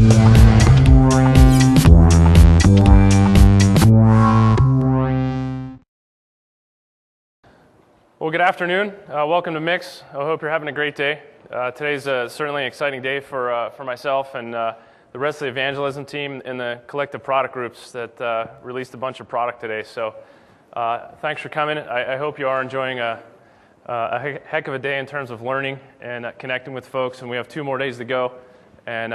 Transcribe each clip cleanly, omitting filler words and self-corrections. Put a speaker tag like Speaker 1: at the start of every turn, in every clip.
Speaker 1: Well, good afternoon. Welcome to MIX. I hope you're having a great day. Today's certainly an exciting day for myself and the rest of the evangelism team in the collective product groups that released a bunch of product today. So thanks for coming. I hope you are enjoying a heck of a day in terms of learning and connecting with folks. And we have 2 more days to go, and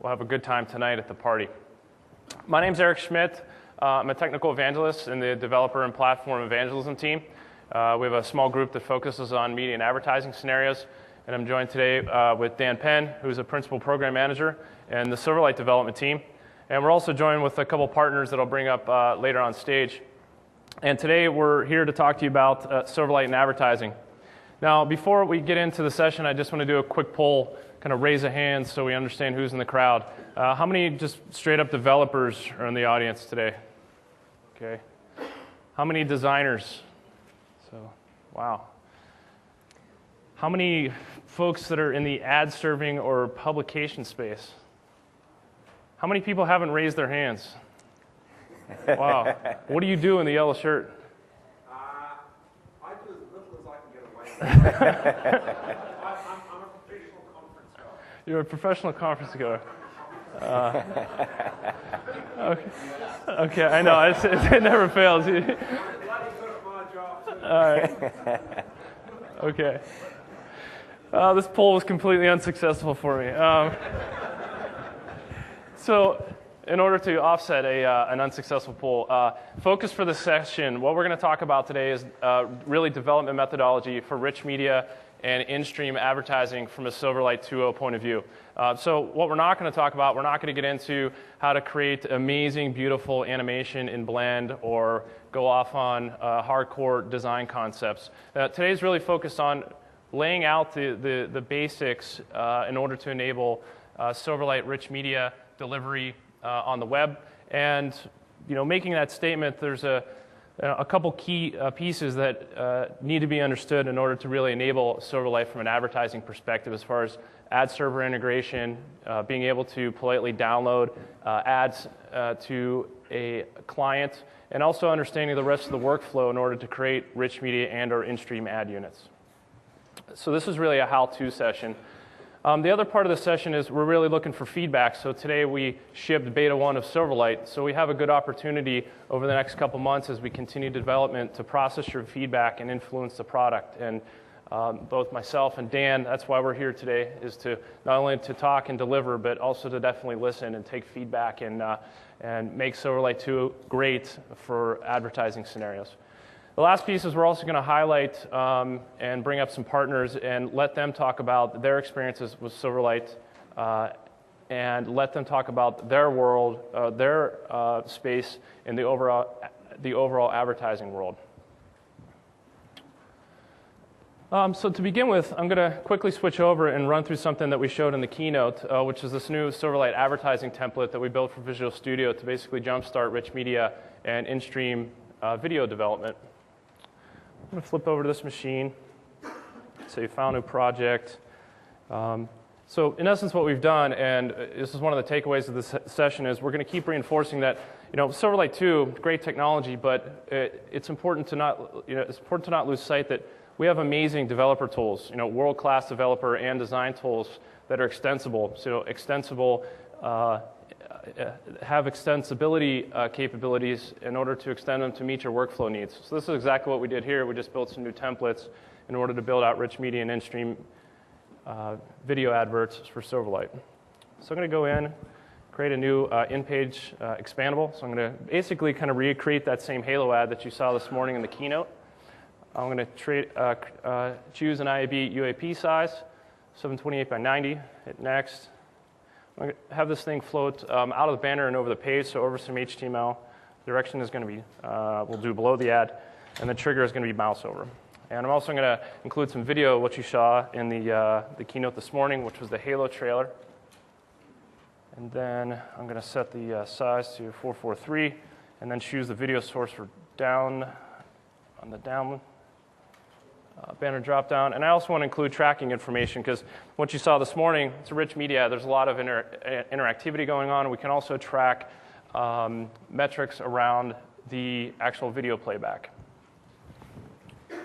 Speaker 1: we'll have a good time tonight at the party. My name's Eric Schmidt. I'm a technical evangelist in the developer and platform evangelism team. We have a small group that focuses on media and advertising scenarios, and I'm joined today with Dan Penn, who's a principal program manager, and the Silverlight development team. And we're also joined with a couple partners that I'll bring up later on stage. And today we're here to talk to you about Silverlight and advertising. Now, before we get into the session, I just want to do a quick poll, kind of raise a hand so we understand who's in the crowd. How many just straight up developers are in the audience today? Okay. How many designers? So, wow. How many folks that are in the ad serving or publication space? How many people haven't raised their hands? Wow. What do you do in the yellow shirt?
Speaker 2: I do as little as I can get away with. I'm a professional conference goer.
Speaker 1: You're a professional conference goer. Okay, I know. It never fails. All right. Okay. This poll was completely unsuccessful for me. So, in order to offset an unsuccessful poll, focus for this session, what we're going to talk about today is really development methodology for rich media and in-stream advertising from a Silverlight 2.0 point of view. So what we're not going to talk about, we're not going to get into how to create amazing, beautiful animation in Blend or go off on hardcore design concepts. Today's really focused on laying out the basics in order to enable Silverlight rich media delivery on the web. And making that statement, there's a couple key pieces that need to be understood in order to really enable Silverlight from an advertising perspective, as far as ad server integration, being able to politely download ads to a client, and also understanding the rest of the workflow in order to create rich media and or in-stream ad units. So this is really a how-to session. The other part of the session is we're really looking for feedback. So today we shipped beta 1 of Silverlight. So we have a good opportunity over the next couple months as we continue development to process your feedback and influence the product. And both myself and Dan, that's why we're here today, is to not only to talk and deliver, but also to definitely listen and take feedback and make Silverlight 2 great for advertising scenarios. The last piece is we're also going to highlight and bring up some partners and let them talk about their experiences with Silverlight and let them talk about their world, their space in the overall advertising world. So to begin with, I'm going to quickly switch over and run through something that we showed in the keynote, which is this new Silverlight advertising template that we built for Visual Studio to basically jumpstart rich media and in-stream video development. I'm going to flip over to this machine, say File New Project. So in essence what we've done, and this is one of the takeaways of this session, is we're going to keep reinforcing that Silverlight 2, great technology, but it's important to not lose sight that we have amazing developer tools, world-class developer and design tools that are extensible. So extensible have extensibility capabilities in order to extend them to meet your workflow needs. So this is exactly what we did here. We just built some new templates in order to build out rich media and in-stream video adverts for Silverlight. So I'm going to go in, create a new in-page expandable. So I'm going to basically kind of recreate that same Halo ad that you saw this morning in the keynote. I'm going to choose an IAB UAP size, 728 by 90, hit next. I'm going to have this thing float out of the banner and over the page, so over some HTML. Direction is going to be, we'll do below the ad, and the trigger is going to be mouse over. And I'm also going to include some video, what you saw in the keynote this morning, which was the Halo trailer. And then I'm going to set the size to 443, and then choose the video source for down, on the down banner drop-down. And I also want to include tracking information because what you saw this morning, it's a rich media ad. There's a lot of interactivity going on. We can also track metrics around the actual video playback. So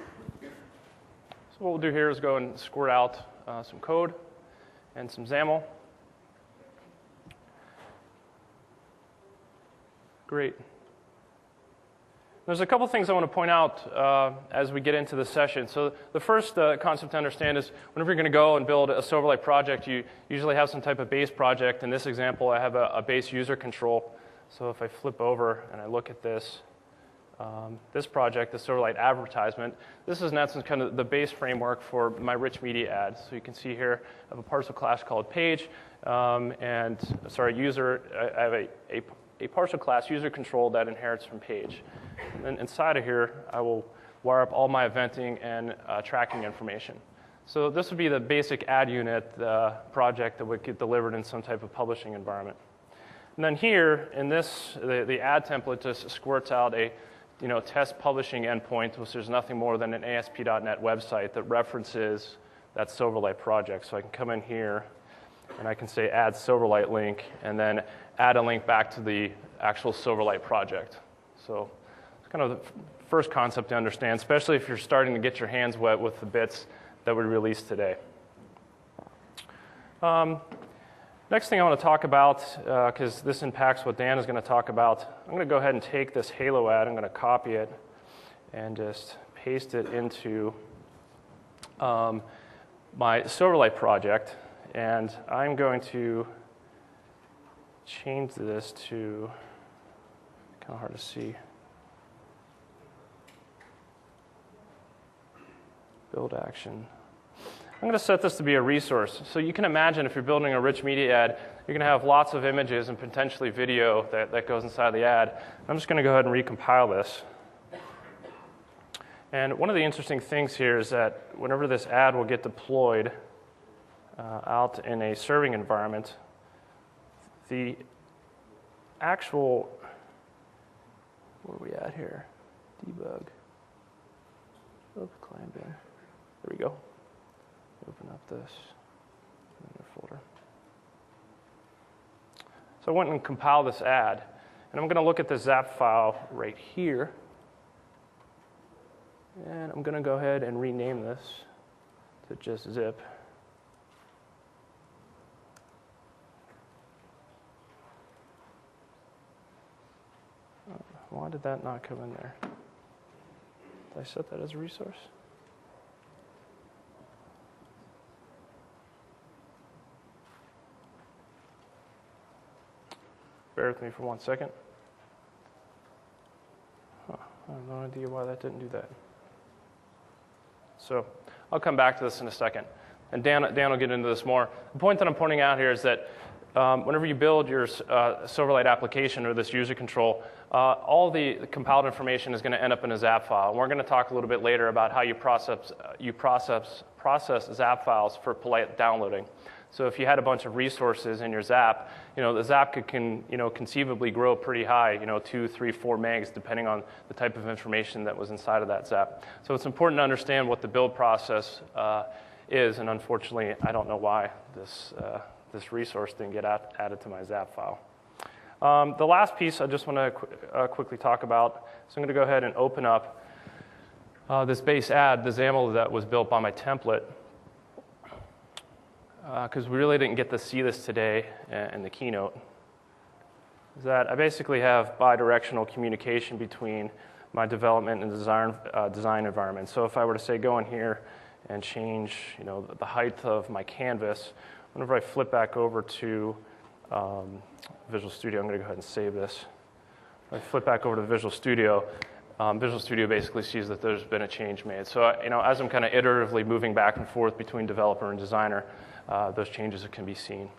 Speaker 1: what we'll do here is go and squirt out some code and some XAML. Great. There's a couple things I want to point out as we get into the session. So the first concept to understand is whenever you're going to go and build a Silverlight project, you usually have some type of base project. In this example, I have a base user control. So if I flip over and I look at this, this project, the Silverlight advertisement, this is in essence kind of the base framework for my rich media ads. So you can see here I have a partial class called page, user. I have a partial class user control that inherits from page. And then inside of here, I will wire up all my eventing and tracking information. So this would be the basic ad unit project that would get delivered in some type of publishing environment. And then here, in this, the ad template just squirts out a test publishing endpoint, which is nothing more than an ASP.NET website that references that Silverlight project. So I can come in here, and I can say add Silverlight link, and then add a link back to the actual Silverlight project. So it's kind of the first concept to understand, especially if you're starting to get your hands wet with the bits that we released today. Next thing I want to talk about, because this impacts what Dan is going to talk about, I'm going to go ahead and take this Halo ad, I'm going to copy it, and just paste it into my Silverlight project. And I'm going to change this to, kind of hard to see, build action. I'm going to set this to be a resource. So you can imagine if you're building a rich media ad, you're going to have lots of images and potentially video that goes inside the ad. I'm just going to go ahead and recompile this. And one of the interesting things here is that whenever this ad will get deployed out in a serving environment, the actual, where are we at here? Debug. Oh, client bin. There we go. Open up this in your folder. So I went and compiled this ad, and I'm going to look at the ZAP file right here, and I'm going to go ahead and rename this to just zip. Why did that not come in there? Did I set that as a resource? Bear with me for 1 second. I have no idea why that didn't do that. So I'll come back to this in a second. And Dan will get into this more. The point that I'm pointing out here is that whenever you build your Silverlight application or this user control, all the compiled information is going to end up in a ZAP file. And we're going to talk a little bit later about how you process ZAP files for polite downloading. So if you had a bunch of resources in your ZAP, the ZAP can conceivably grow pretty high, 2, 3, 4 megs, depending on the type of information that was inside of that ZAP. So it's important to understand what the build process is, and unfortunately, I don't know why this resource didn't get added to my ZAP file. The last piece I just want to quickly talk about, so I'm going to go ahead and open up this base ad, the XAML that was built by my template, because we really didn't get to see this today in the keynote, is that I basically have bidirectional communication between my development and design environment. So if I were to say go in here and change the height of my canvas, whenever I flip back over to Visual Studio, I'm going to go ahead and save this. If I flip back over to Visual Studio, Visual Studio basically sees that there's been a change made. So as I'm kind of iteratively moving back and forth between developer and designer, those changes can be seen.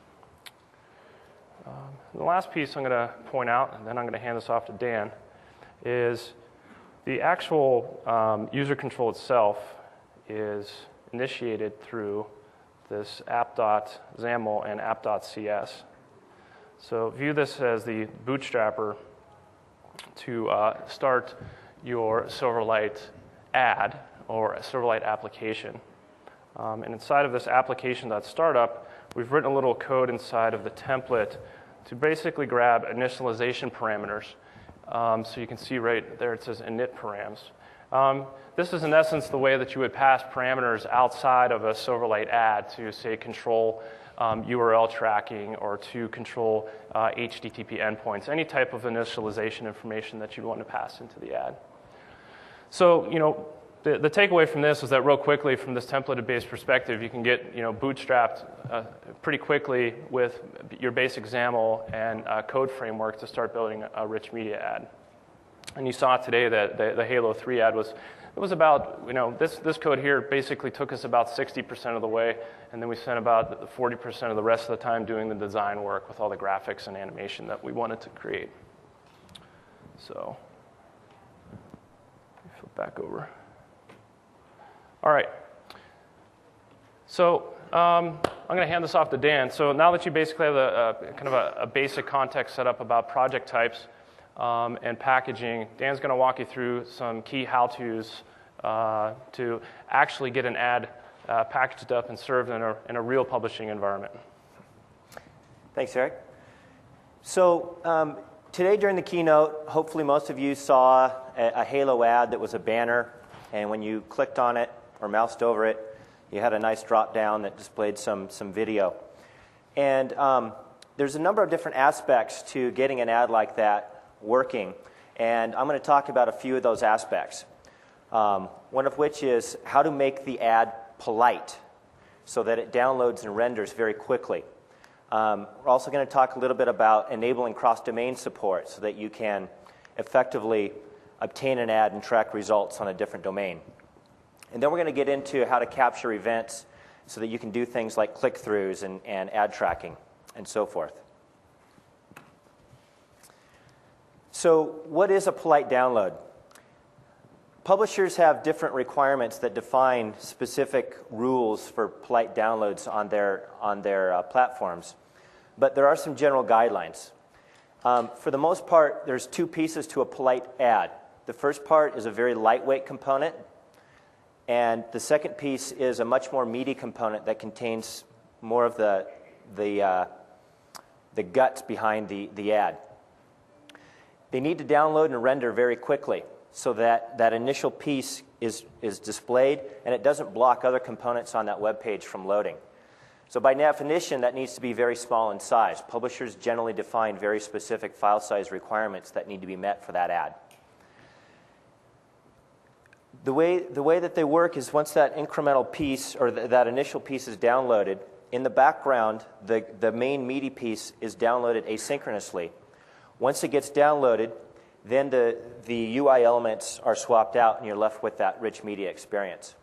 Speaker 1: The last piece I'm going to point out, and then I'm going to hand this off to Dan, is the actual user control itself is initiated through this app.xaml and app.cs. So view this as the bootstrapper to start your Silverlight ad or a Silverlight application. And inside of this application.startup, we've written a little code inside of the template to basically grab initialization parameters. So you can see right there it says init params. This is in essence the way that you would pass parameters outside of a Silverlight ad to, say, control URL tracking or to control HTTP endpoints, any type of initialization information that you'd want to pass into the ad. So, the takeaway from this is that real quickly from this template-based perspective, you can get bootstrapped pretty quickly with your basic XAML and code framework to start building a rich media ad. And you saw today that the Halo 3 ad was about, this code here basically took us about 60% of the way, and then we spent about 40% of the rest of the time doing the design work with all the graphics and animation that we wanted to create. So, let me flip back over. All right. So I'm going to hand this off to Dan. So now that you basically have kind of a basic context set up about project types and packaging, Dan's going to walk you through some key how-tos to actually get an ad packaged up and served in a real publishing environment.
Speaker 3: Thanks, Eric. So today during the keynote, hopefully most of you saw a Halo ad that was a banner, and when you clicked on it or moused over it, you had a nice drop down that displayed some video. And there's a number of different aspects to getting an ad like that working, and I'm going to talk about a few of those aspects. One of which is how to make the ad polite so that it downloads and renders very quickly. We're also going to talk a little bit about enabling cross-domain support so that you can effectively obtain an ad and track results on a different domain. And then we're going to get into how to capture events so that you can do things like click-throughs and ad tracking and so forth. So what is a polite download? Publishers have different requirements that define specific rules for polite downloads on their platforms, but there are some general guidelines. For the most part, there's two pieces to a polite ad. The first part is a very lightweight component, and the second piece is a much more meaty component that contains more of the guts behind the ad. They need to download and render very quickly, so that that initial piece is displayed and it doesn't block other components on that web page from loading. So by definition, that needs to be very small in size. Publishers generally define very specific file size requirements that need to be met for that ad. The way that they work is once that incremental piece or that initial piece is downloaded, in the background, the main meaty piece is downloaded asynchronously. Once it gets downloaded, then the UI elements are swapped out and you're left with that rich media experience.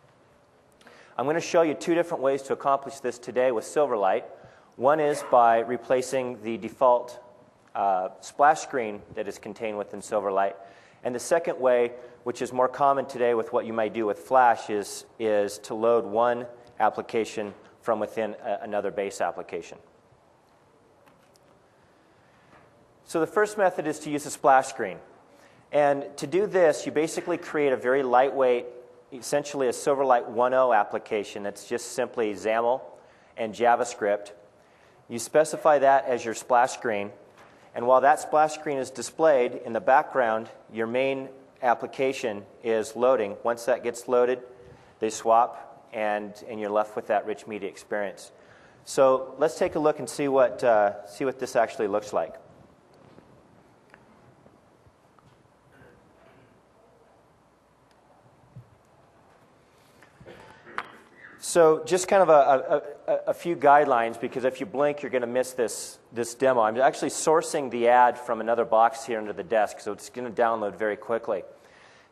Speaker 3: I'm going to show you two different ways to accomplish this today with Silverlight. One is by replacing the default splash screen that is contained within Silverlight. And the second way, which is more common today with what you might do with Flash, is to load one application from within another base application. So the first method is to use a splash screen. And to do this, you basically create a very lightweight, essentially a Silverlight 1.0 application that's just simply XAML and JavaScript. You specify that as your splash screen. And while that splash screen is displayed, in the background, your main application is loading. Once that gets loaded, they swap, and you're left with that rich media experience. So let's take a look and see what this actually looks like. So just kind of a few guidelines, because if you blink, you're going to miss this demo. I'm actually sourcing the ad from another box here under the desk, so it's going to download very quickly.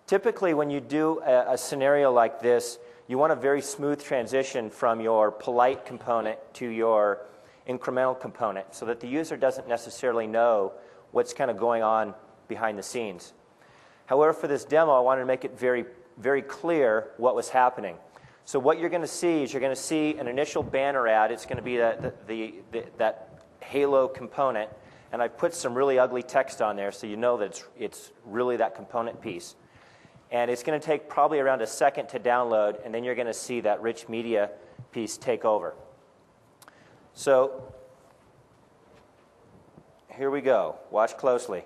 Speaker 3: Typically, when you do a scenario like this, you want a very smooth transition from your polite component to your incremental component so that the user doesn't necessarily know what's kind of going on behind the scenes. However, for this demo, I wanted to make it very, very clear what was happening. So what you're going to see is you're going to see an initial banner ad. It's going to be that Halo component. And I put some really ugly text on there so you know that it's really that component piece. And it's going to take probably around a second to download, and then you're going to see that rich media piece take over. So here we go. Watch closely.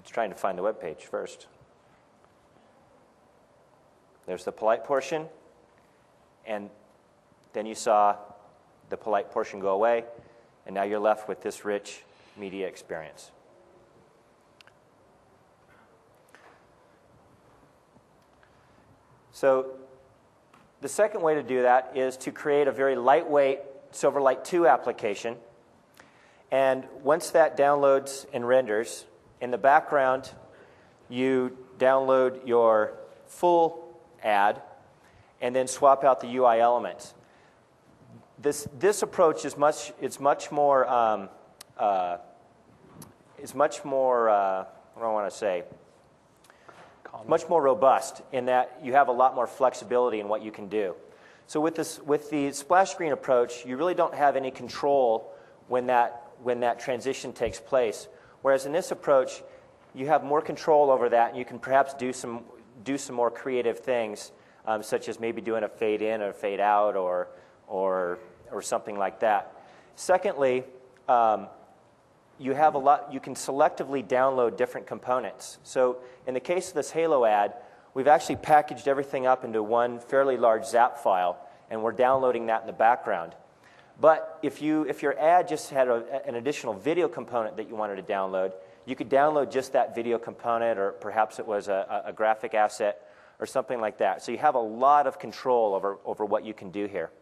Speaker 3: It's trying to find the web page first. There's the polite portion, and then you saw the polite portion go away, and now you're left with this rich media experience. So the second way to do that is to create a very lightweight Silverlight 2 application. And once that downloads and renders, in the background, you download your full ad and then swap out the UI elements. This approach is much more what do I want to say? Much more robust in that you have a lot more flexibility in what you can do. So with the splash screen approach, you really don't have any control when that transition takes place. Whereas in this approach, you have more control over that, and you can perhaps do some more creative things, such as maybe doing a fade in or fade out or something like that. Secondly, you can selectively download different components. So in the case of this Halo ad, we've actually packaged everything up into one fairly large zap file, and we're downloading that in the background. But if your ad just had an additional video component that you wanted to download, you could download just that video component, or perhaps it was a graphic asset or something like that. So you have a lot of control over what you can do here.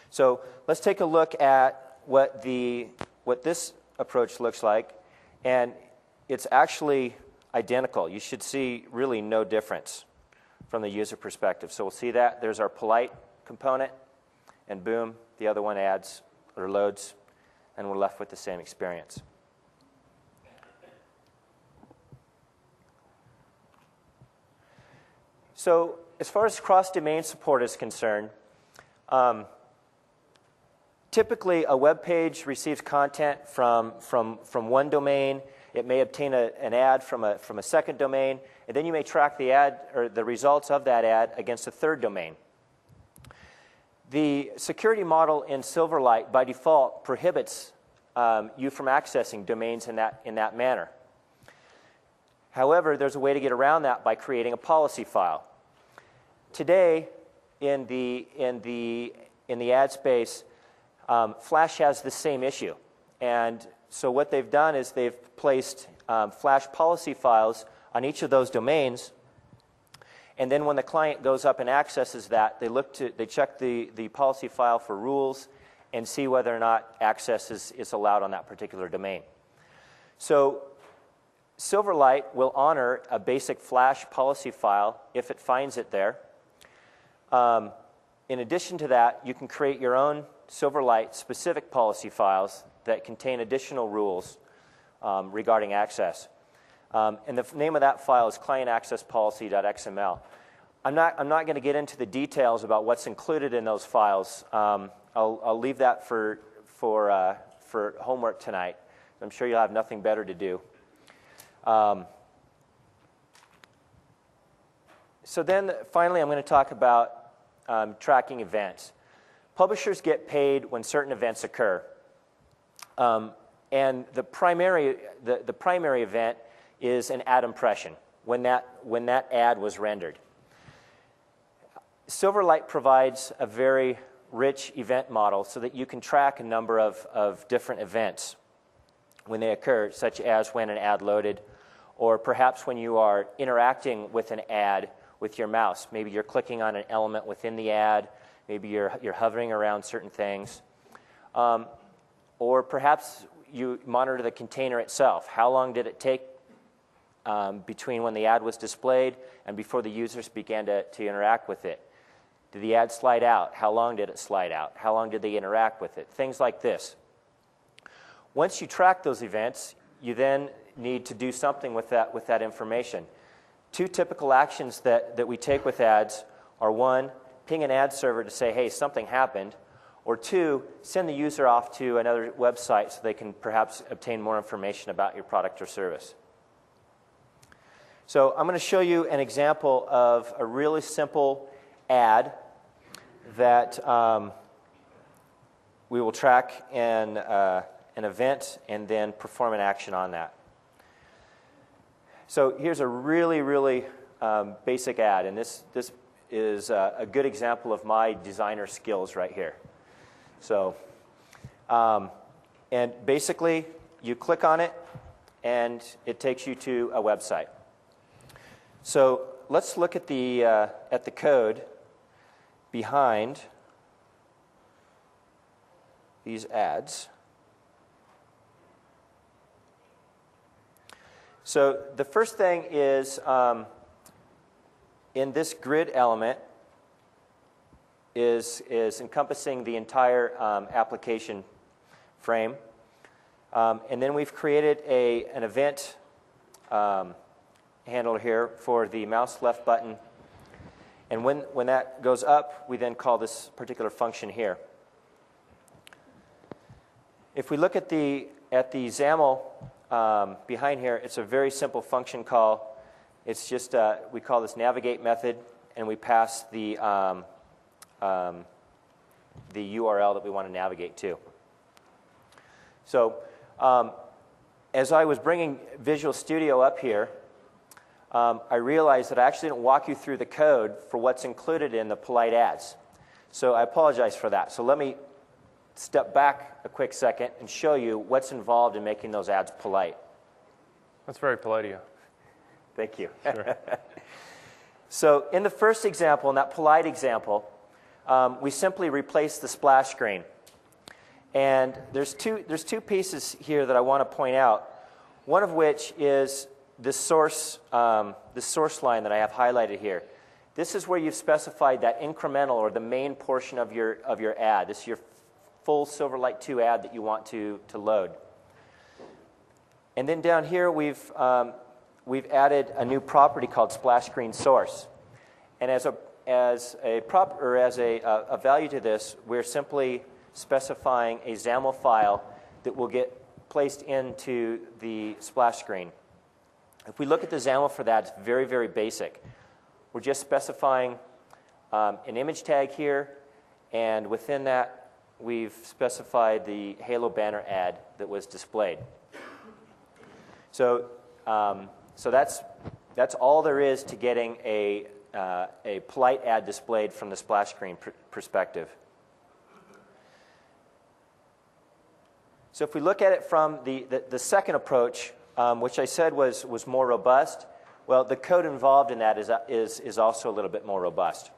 Speaker 3: So let's take a look at what this approach looks like, and it's actually identical. You should see really no difference from the user perspective. So we'll see that. There's our polite component, and boom, the other one adds or loads, and we're left with the same experience. So as far as cross-domain support is concerned, typically a web page receives content from one domain. It may obtain an ad from a second domain, and then you may track the ad or the results of that ad against a third domain. The security model in Silverlight by default prohibits you from accessing domains in that manner. However, there's a way to get around that by creating a policy file. Today, in the ad space, Flash has the same issue, and so what they've done is they've placed Flash policy files on each of those domains, and then when the client goes up and accesses that, they check the policy file for rules and see whether or not access is allowed on that particular domain. So Silverlight will honor a basic Flash policy file if it finds it there. In addition to that, you can create your own Silverlight specific policy files that contain additional rules regarding access. And the name of that file is clientaccesspolicy.xml. I'm not going to get into the details about what's included in those files. I'll leave that for homework tonight. I'm sure you'll have nothing better to do. So then finally I'm going to talk about tracking events. Publishers get paid when certain events occur. And the primary event is an ad impression, when that ad was rendered. Silverlight provides a very rich event model so that you can track a number of different events when they occur, such as when an ad loaded, or perhaps when you are interacting with an ad with your mouse. Maybe you're clicking on an element within the ad, maybe you're hovering around certain things, or perhaps you monitor the container itself. How long did it take between when the ad was displayed and before the users began to interact with it? Did the ad slide out? How long did it slide out? How long did they interact with it? Things like this. Once you track those events, you then need to do something with that information. Two typical actions that we take with ads are, one, ping an ad server to say, hey, something happened, or 2, send the user off to another website so they can perhaps obtain more information about your product or service. So I'm going to show you an example of a really simple ad that we will track an event and then perform an action on that. So here's a really, really basic ad, and this is a good example of my designer skills right here. So, and basically, you click on it, and it takes you to a website. So let's look at the code behind these ads. So the first thing is in this grid element is encompassing the entire application frame. And then we've created an event handler here for the mouse left button. And when that goes up, we then call this particular function here. If we look at the XAML behind here, it's a very simple function call. It's just, we call this navigate method, and we pass the URL that we want to navigate to. So as I was bringing Visual Studio up here, I realized that I actually didn't walk you through the code for what's included in the polite ads. So I apologize for that. So let me step back a quick second and show you what's involved in making those ads polite.
Speaker 1: That's very polite of you.
Speaker 3: Thank you.
Speaker 1: Sure.
Speaker 3: So in the first example, in that polite example, we simply replace the splash screen. And there's two pieces here that I want to point out, one of which is this source line that I have highlighted here. This is where you've specified that incremental or the main portion of your ad. This is your full Silverlight 2 ad that you want to load. And then down here we've added a new property called splash screen source. And as a value to this, we're simply specifying a XAML file that will get placed into the splash screen. If we look at the XAML for that, it's very, very basic. We're just specifying an image tag here, and within that, we've specified the Halo banner ad that was displayed. So, so that's all there is to getting a polite ad displayed from the splash screen perspective. So if we look at it from the second approach, which I said was more robust, well, the code involved in that is also a little bit more robust.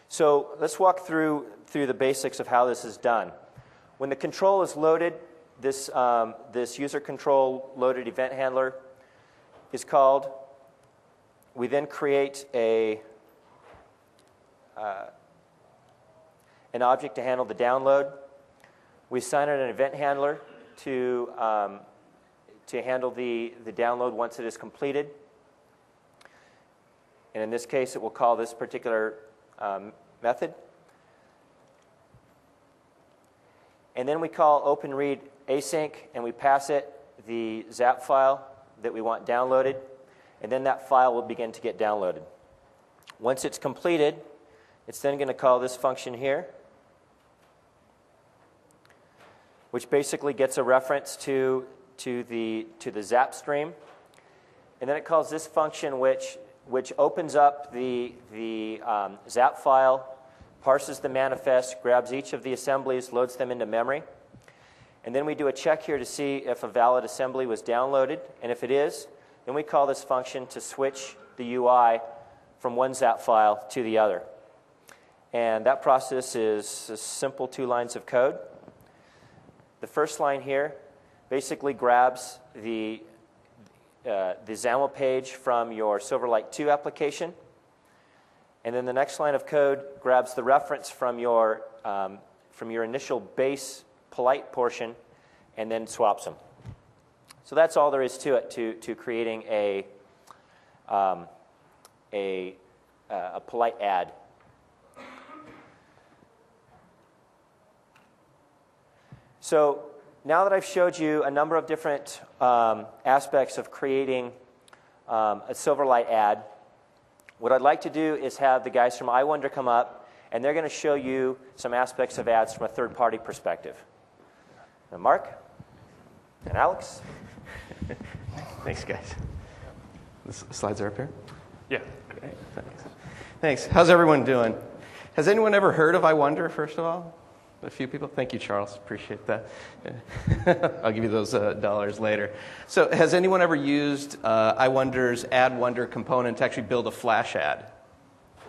Speaker 3: So let's walk through the basics of how this is done. When the control is loaded, this user control loaded event handler is called. We then create an object to handle the download. We assign it an event handler to handle the download once it is completed. And in this case, it will call this particular method. And then we call openRead async, and we pass it the zap file that we want downloaded, and then that file will begin to get downloaded. Once it's completed, it's then going to call this function here, which basically gets a reference to the zap stream. And then it calls this function which opens up the zap file, parses the manifest, grabs each of the assemblies, loads them into memory. And then we do a check here to see if a valid assembly was downloaded. And if it is, then we call this function to switch the UI from one zap file to the other. And that process is a simple 2 lines of code. The first line here basically grabs the XAML page from your Silverlight 2 application. And then the next line of code grabs the reference from your initial base polite portion and then swaps them. So that's all there is to it, to creating a polite ad. So now that I've showed you a number of different aspects of creating a Silverlight ad, what I'd like to do is have the guys from iWonder come up, and they're going to show you some aspects of ads from a third-party perspective. And Mark and Alex.
Speaker 4: Thanks, guys. The slides are up here?
Speaker 1: Yeah.
Speaker 4: Great, thanks. How's everyone doing? Has anyone ever heard of iWonder, first of all? A few people? Thank you, Charles. Appreciate that. I'll give you those dollars later. So has anyone ever used iWonder's AdWonder component to actually build a Flash ad?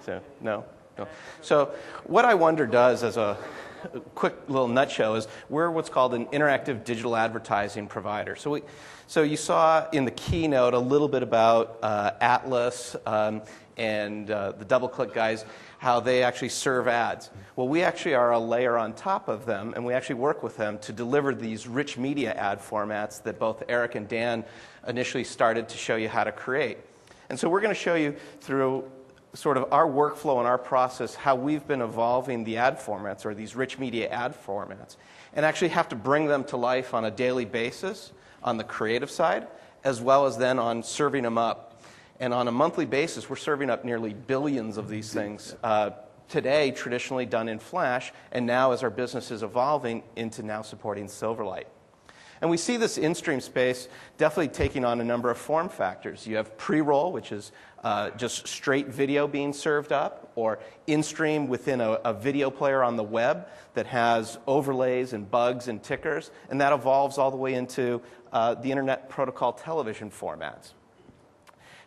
Speaker 4: So, no? So what iWonder does as a quick little nutshell is we're what's called an interactive digital advertising provider. So you saw in the keynote a little bit about Atlas and the DoubleClick guys, how they actually serve ads. Well, we actually are a layer on top of them, and we actually work with them to deliver these rich media ad formats that both Eric and Dan initially started to show you how to create. And so we're going to show you through sort of our workflow and our process how we've been evolving the ad formats, or these rich media ad formats, and actually have to bring them to life on a daily basis on the creative side, as well as then on serving them up. And on a monthly basis, we're serving up nearly billions of these things. Today, traditionally done in Flash, and now as our business is evolving into now supporting Silverlight. And we see this in-stream space definitely taking on a number of form factors. You have pre-roll, which is just straight video being served up, or in-stream within a video player on the web that has overlays and bugs and tickers, and that evolves all the way into the Internet Protocol television formats.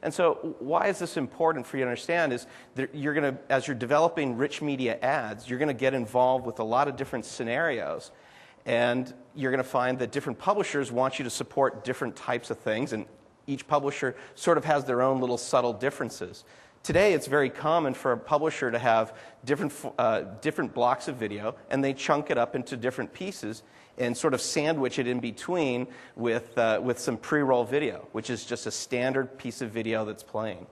Speaker 4: And so why is this important for you to understand is that you're going to, as you're developing rich media ads, you're going to get involved with a lot of different scenarios. And you're going to find that different publishers want you to support different types of things, and each publisher sort of has their own little subtle differences. Today, it's very common for a publisher to have different blocks of video, and they chunk it up into different pieces and sort of sandwich it in between with some pre-roll video, which is just a standard piece of video that's playing.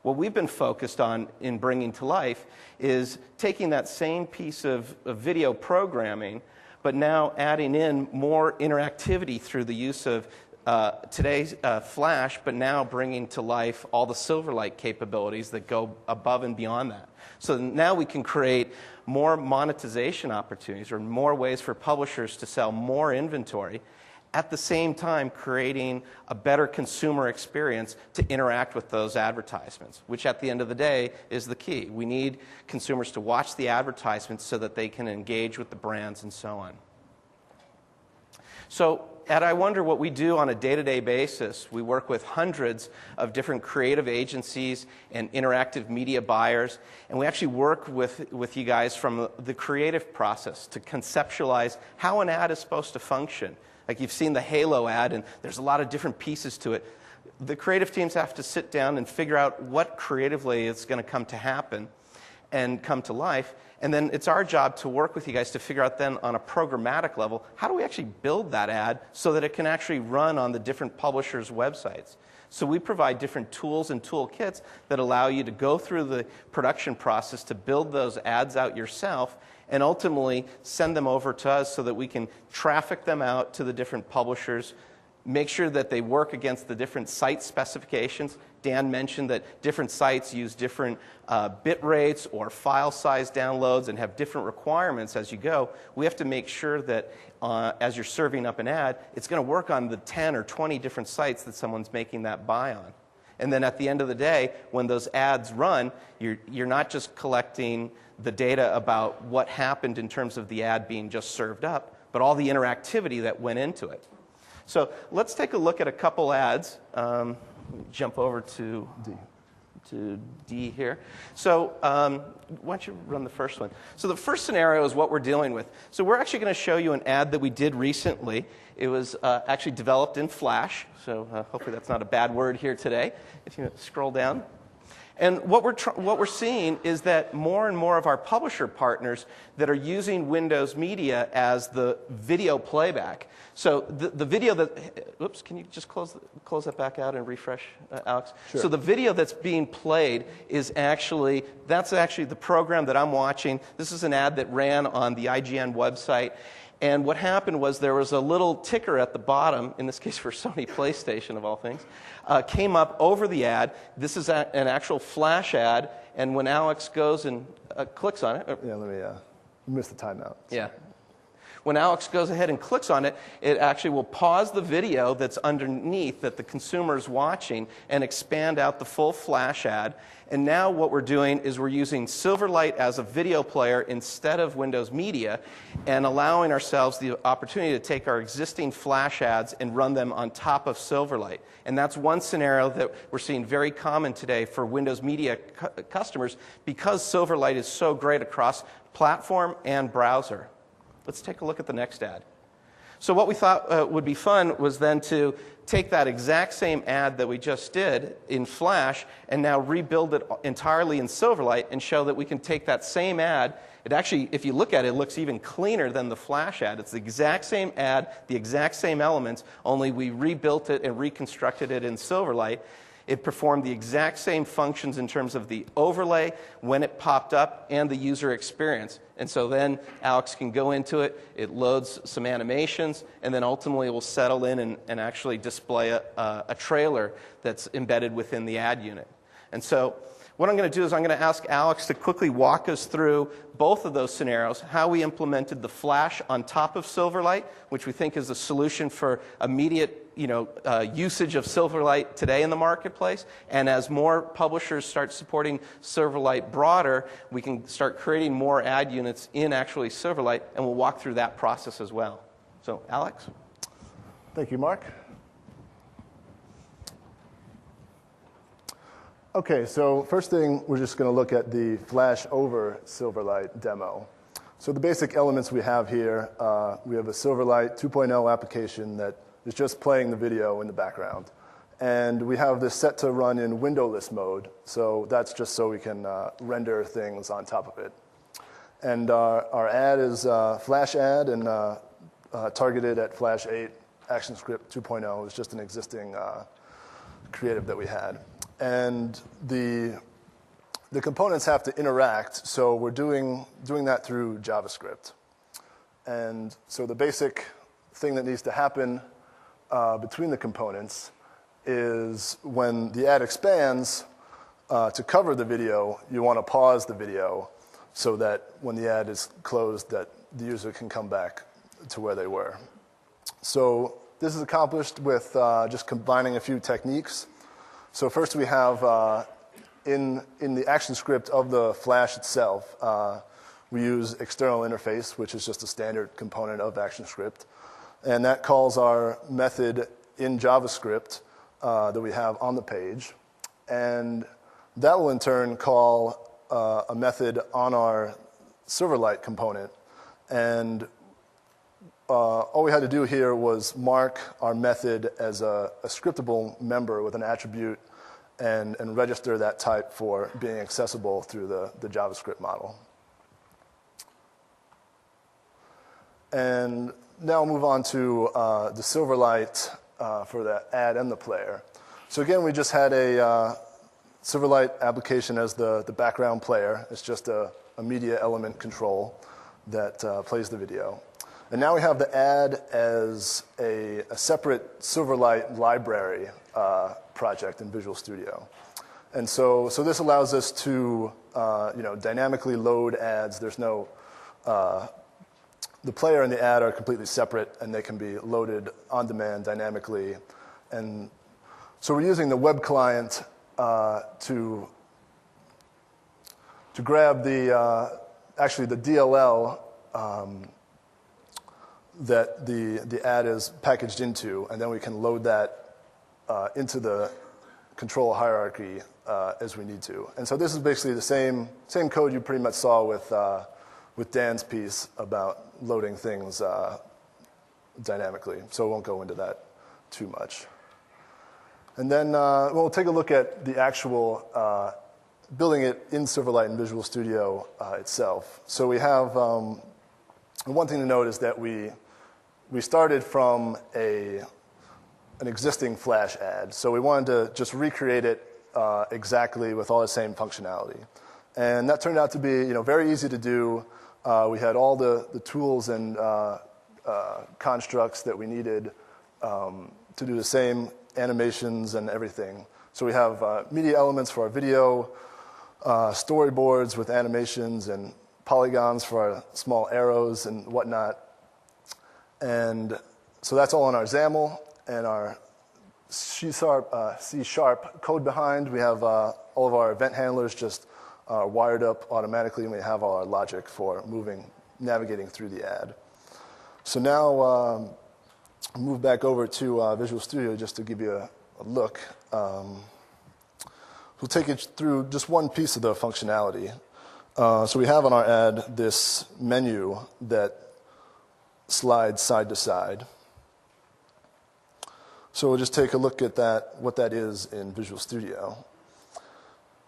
Speaker 4: What we've been focused on in bringing to life is taking that same piece of video programming, but now adding in more interactivity through the use of today's Flash, but now bringing to life all the Silverlight capabilities that go above and beyond that. So now we can create more monetization opportunities, or more ways for publishers to sell more inventory, at the same time creating a better consumer experience to interact with those advertisements, which at the end of the day is the key. We need consumers to watch the advertisements so that they can engage with the brands and so on. So at iWonder, what we do on a day-to-day basis, we work with hundreds of different creative agencies and interactive media buyers, and we actually work with you guys from the creative process to conceptualize how an ad is supposed to function. Like you've seen the Halo ad, and there's a lot of different pieces to it. The creative teams have to sit down and figure out what creatively is going to come to happen and come to life. And then it's our job to work with you guys to figure out then on a programmatic level, how do we actually build that ad so that it can actually run on the different publishers' websites? So we provide different tools and toolkits that allow you to go through the production process to build those ads out yourself and ultimately send them over to us so that we can traffic them out to the different publishers, make sure that they work against the different site specifications. Dan mentioned that different sites use different bit rates or file size downloads and have different requirements as you go. We have to make sure that as you're serving up an ad, it's going to work on the 10 or 20 different sites that someone's making that buy on. And then at the end of the day, when those ads run, you're not just collecting the data about what happened in terms of the ad being just served up, but all the interactivity that went into it. So let's take a look at a couple ads. Jump over to D here. So why don't you run the first one? So the first scenario is what we're dealing with. So we're actually going to show you an ad that we did recently. It was actually developed in Flash. So hopefully that's not a bad word here today. If you scroll down. And what we're seeing is that more and more of our publisher partners that are using Windows Media as the video playback. So the video that, oops, can you just close that back out and refresh, Alex? Sure. So the video that's being played is that's actually the program that I'm watching. This is an ad that ran on the IGN website. And what happened was there was a little ticker at the bottom, in this case for Sony PlayStation of all things, came up over the ad. This is an actual flash ad, and when Alex goes and clicks on it...
Speaker 5: Yeah, let me miss the timeout.
Speaker 4: Yeah. When Alex goes ahead and clicks on it, it actually will pause the video that's underneath that the consumer is watching and expand out the full flash ad. And now what we're doing is we're using Silverlight as a video player instead of Windows Media and allowing ourselves the opportunity to take our existing flash ads and run them on top of Silverlight. And that's one scenario that we're seeing very common today for Windows Media customers because Silverlight is so great across platform and browser. Let's take a look at the next ad. So what we thought would be fun was then to take that exact same ad that we just did in Flash and now rebuild it entirely in Silverlight and show that we can take that same ad. It actually, if you look at it, it looks even cleaner than the Flash ad. It's the exact same ad, the exact same elements, only we rebuilt it and reconstructed it in Silverlight. It performed the exact same functions in terms of the overlay, when it popped up, and the user experience. And so then Alex can go into it, it loads some animations, and then ultimately it will settle in and actually display a trailer that's embedded within the ad unit. And so what I'm going to do is I'm going to ask Alex to quickly walk us through both of those scenarios, how we implemented the Flash on top of Silverlight, which we think is a solution for immediate usage of Silverlight today in the marketplace. And as more publishers start supporting Silverlight broader, we can start creating more ad units in actually Silverlight, and we'll walk through that process as well. So, Alex?
Speaker 5: Thank you, Mark. Okay, so first thing, we're just going to look at the Flash over Silverlight demo. So the basic elements we have here, we have a Silverlight 2.0 application that is just playing the video in the background. And we have this set to run in windowless mode, so that's just so we can render things on top of it. And our ad is a Flash ad and targeted at Flash 8. ActionScript 2.0 is just an existing creative that we had. And the components have to interact, so we're doing that through JavaScript. And so the basic thing that needs to happen between the components is when the ad expands, to cover the video, you want to pause the video so that when the ad is closed, that the user can come back to where they were. So this is accomplished with just combining a few techniques. So first we have, in the ActionScript of the Flash itself, we use external interface, which is just a standard component of ActionScript. And that calls our method in JavaScript that we have on the page. And that will in turn call a method on our Silverlight component. And all we had to do here was mark our method as a scriptable member with an attribute and register that type for being accessible through the JavaScript model. And now we'll move on to the Silverlight for the ad and the player. So again, we just had a Silverlight application as the background player. It's just a media element control that plays the video. And now we have the ad as a separate Silverlight library project in Visual Studio. And so this allows us to dynamically load ads. There's no, the player and the ad are completely separate, and they can be loaded on demand dynamically. And so we're using the web client to grab actually the DLL that the ad is packaged into, and then we can load that into the control hierarchy as we need to. And so this is basically the same code you pretty much saw with Dan's piece about loading things dynamically. So I won't go into that too much. And then we'll take a look at the actual building it in Silverlight and Visual Studio itself. So we have one thing to note is that we started from an existing Flash ad. So we wanted to just recreate it exactly with all the same functionality. And that turned out to be very easy to do. We had all the tools and constructs that we needed to do the same animations and everything. So we have media elements for our video, storyboards with animations and polygons for our small arrows and whatnot. And so that's all in our XAML and our C# code behind. We have all of our event handlers just wired up automatically, and we have all our logic for navigating through the ad. So now move back over to Visual Studio just to give you a look. We'll take you through just one piece of the functionality. So we have on our ad this menu that slides side to side. So we'll just take a look at that, what that is in Visual Studio.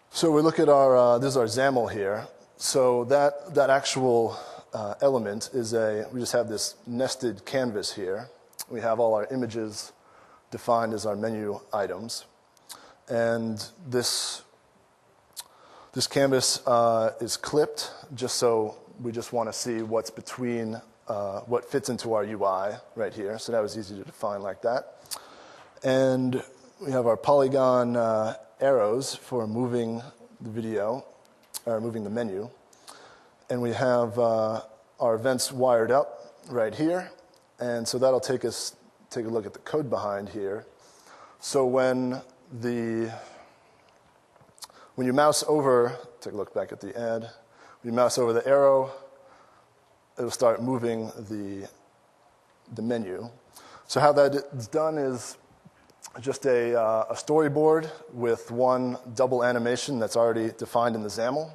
Speaker 5: So we look at our, this is our XAML here. So that actual element is we just have this nested canvas here. We have all our images defined as our menu items. And this canvas is clipped just so we just want to see what's between, what fits into our UI right here. So that was easy to define like that. And we have our polygon arrows for moving the video, or moving the menu. And we have our events wired up right here. And so that'll take a look at the code behind here. So when you mouse over, take a look back at the ad, when you mouse over the arrow, it'll start moving the menu. So how that is done is just a storyboard with one double animation that's already defined in the XAML.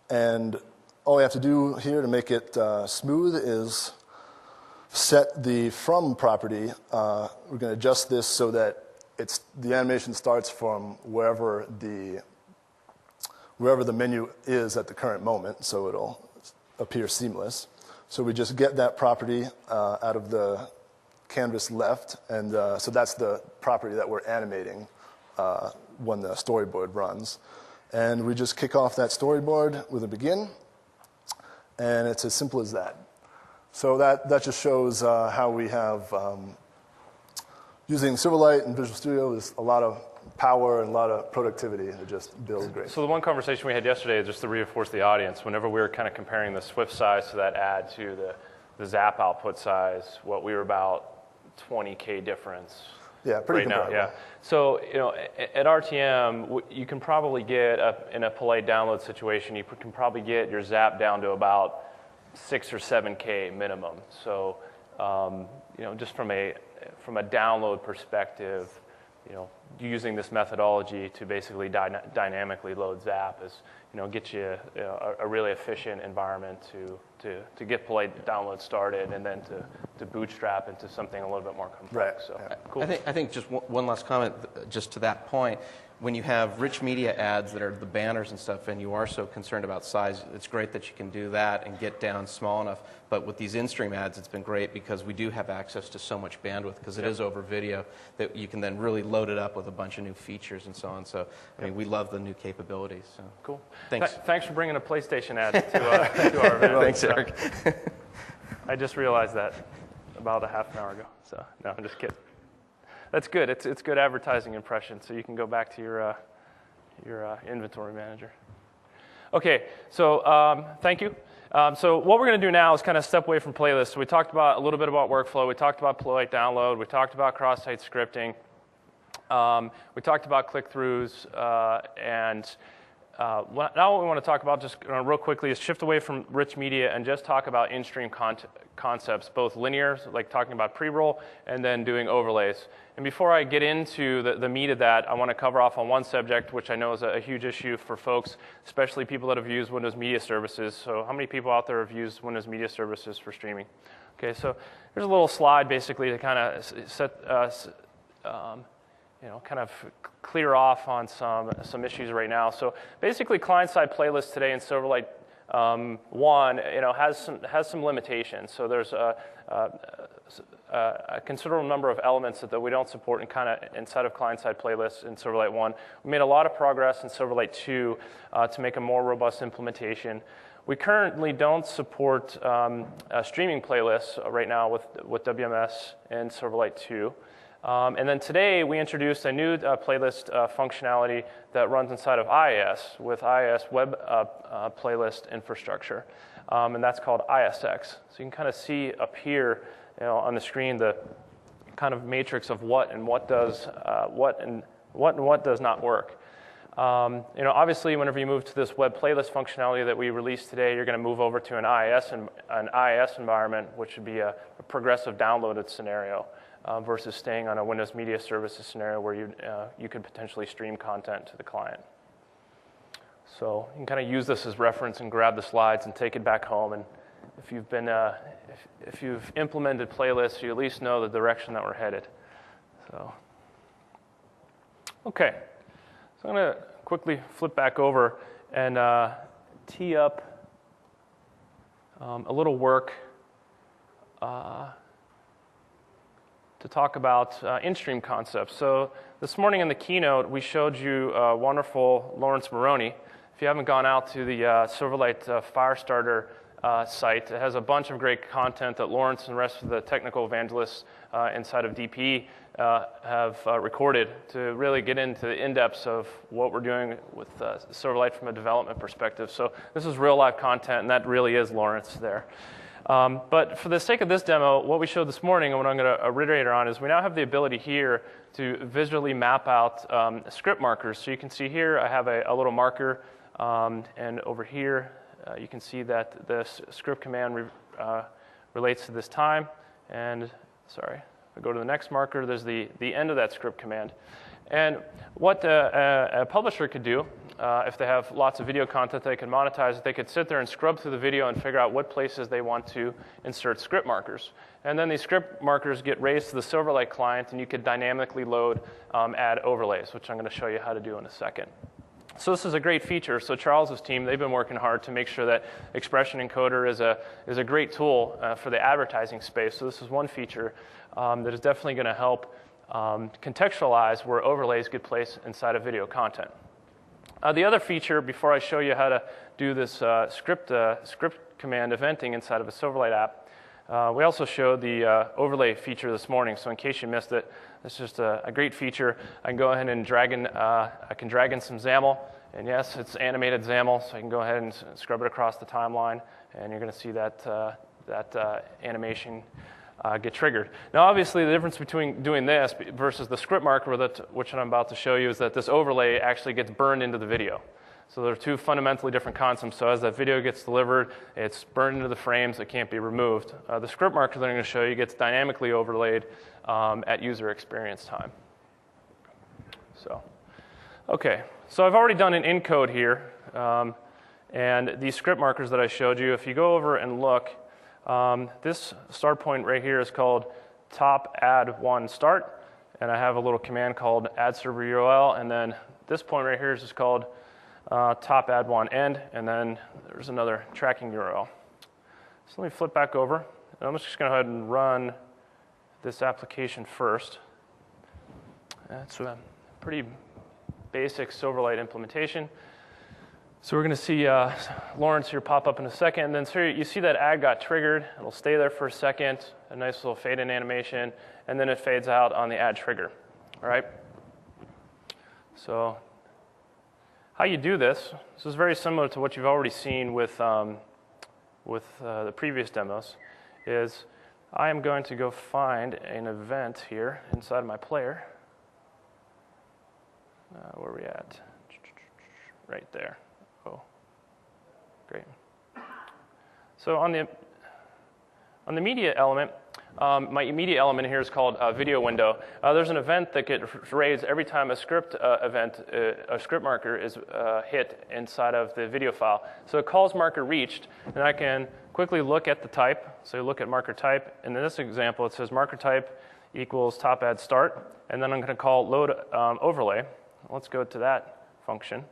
Speaker 5: And all we have to do here to make it smooth is set the from property. We're going to adjust this so that the animation starts from wherever the menu is at the current moment, so it'll appear seamless. So we just get that property out of the canvas left, and so that's the property that we're animating when the storyboard runs. And we just kick off that storyboard with a begin, and it's as simple as that. So that just shows how we have, using Silverlight and Visual Studio is a lot of power and a lot of productivity to just build great.
Speaker 1: So the one conversation we had yesterday, just to reinforce the audience, whenever we were kind of comparing the Swift size to that ad to the Zap output size, what we were about 20K difference.
Speaker 5: Yeah, pretty
Speaker 1: right
Speaker 5: comparable.
Speaker 1: now, yeah. So, at RTM, you can probably get, in a polite download situation, you can probably get your Zap down to about 6 or 7K minimum. So, just from a download perspective, using this methodology to basically dynamically load Zap is, get you a really efficient environment to get polite download started and then to bootstrap into something a little bit more complex.
Speaker 5: Right.
Speaker 1: So,
Speaker 5: yeah.
Speaker 1: cool.
Speaker 4: I think just one last comment, just to that point. When you have rich media ads that are the banners and stuff, and you are so concerned about size, it's great that you can do that and get down small enough. But with these in-stream ads, it's been great because we do have access to so much bandwidth because it is over video that you can then really load it up with a bunch of new features and so on. So, I mean, we love the new capabilities. So.
Speaker 1: Cool.
Speaker 4: Thanks.
Speaker 1: Thanks for bringing a PlayStation ad to our event.
Speaker 4: Thanks, Eric.
Speaker 1: I just realized that about a half an hour ago. So, no, I'm just kidding. That's good. It's good advertising impression, so you can go back to your inventory manager. Okay, so thank you. So what we're going to do now is kind of step away from playlists. So we talked about a little bit about workflow. We talked about polite download. We talked about cross-site scripting. We talked about click-throughs. And now what we want to talk about just real quickly is shift away from rich media and just talk about in-stream concepts, both linear, like talking about pre-roll, and then doing overlays. And before I get into the meat of that, I want to cover off on one subject, which I know is a huge issue for folks, especially people that have used Windows Media Services. So how many people out there have used Windows Media Services for streaming? Okay, so here's a little slide basically to kind of set, kind of clear off on some issues right now. So basically, client-side playlists today in Silverlight 1, has some limitations. So there's a considerable number of elements that we don't support inside of client-side playlists in Silverlight 1. We made a lot of progress in Silverlight 2 to make a more robust implementation. We currently don't support streaming playlists right now with WMS and Silverlight 2. And then today we introduced a new playlist functionality that runs inside of IIS with IIS web playlist infrastructure. And that's called ISX. So you can kind of see up here, on the screen the kind of matrix of what does not work. Obviously, whenever you move to this web playlist functionality that we released today, you're going to move over to an IIS environment, which would be a progressive downloaded scenario versus staying on a Windows Media Services scenario where you could potentially stream content to the client. So you can kind of use this as reference and grab the slides and take it back home. And if you've been, if you've implemented playlists, you at least know the direction that we're headed. So, okay. So I'm going to quickly flip back over and tee up a little work to talk about in-stream concepts. So this morning in the keynote, we showed you wonderful Lawrence Moroney. If you haven't gone out to the Silverlight Firestarter site, it has a bunch of great content that Lawrence and the rest of the technical evangelists inside of DPE have recorded to really get into the in-depths of what we're doing with Silverlight from a development perspective. So this is real live content, and that really is Lawrence there. But for the sake of this demo, what we showed this morning and what I'm going to reiterate on is we now have the ability here to visually map out script markers. So you can see here I have a little marker, and over here you can see that the script command relates to this time. And sorry, if I go to the next marker, there's the end of that script command. And what a publisher could do, if they have lots of video content they can monetize, they could sit there and scrub through the video and figure out what places they want to insert script markers. And then these script markers get raised to the Silverlight client, and you could dynamically load add overlays, which I'm going to show you how to do in a second. So this is a great feature. So Charles's team, they've been working hard to make sure that Expression Encoder is a great tool for the advertising space. So this is one feature that is definitely going to help contextualize where overlays get placed inside of video content. The other feature, before I show you how to do this script command eventing inside of a Silverlight app, we also showed the overlay feature this morning. So in case you missed it, it's just a great feature. I can go ahead and drag in some XAML. And yes, it's animated XAML, so I can go ahead and scrub it across the timeline, and you're going to see that animation get triggered. Now, obviously, the difference between doing this versus the script marker, which I'm about to show you, is that this overlay actually gets burned into the video. So there are two fundamentally different concepts. So as that video gets delivered, it's burned into the frames. It can't be removed. The script marker that I'm going to show you gets dynamically overlaid at user experience time. So, okay. So I've already done an encode here. And these script markers that I showed you, if you go over and look, this start point right here is called top add one start, and I have a little command called add server URL, and then this point right here is just called top add one end, and then there's another tracking URL. So let me flip back over, and I'm just going to go ahead and run this application first. That's a pretty basic Silverlight implementation. So we're going to see Lawrence here pop up in a second. And then so you see that ad got triggered. It'll stay there for a second, a nice little fade-in animation, and then it fades out on the ad trigger. All right? So how you do this is very similar to what you've already seen with the previous demos, is I am going to go find an event here inside my player. Where are we at? Right there. Oh, great. So on the media element, my media element here is called video window. There's an event that gets raised every time a script a script marker is hit inside of the video file. So it calls marker reached, and I can quickly look at the type. So look at marker type, and in this example, it says marker type equals top add start, and then I'm going to call load overlay. Let's go to that function.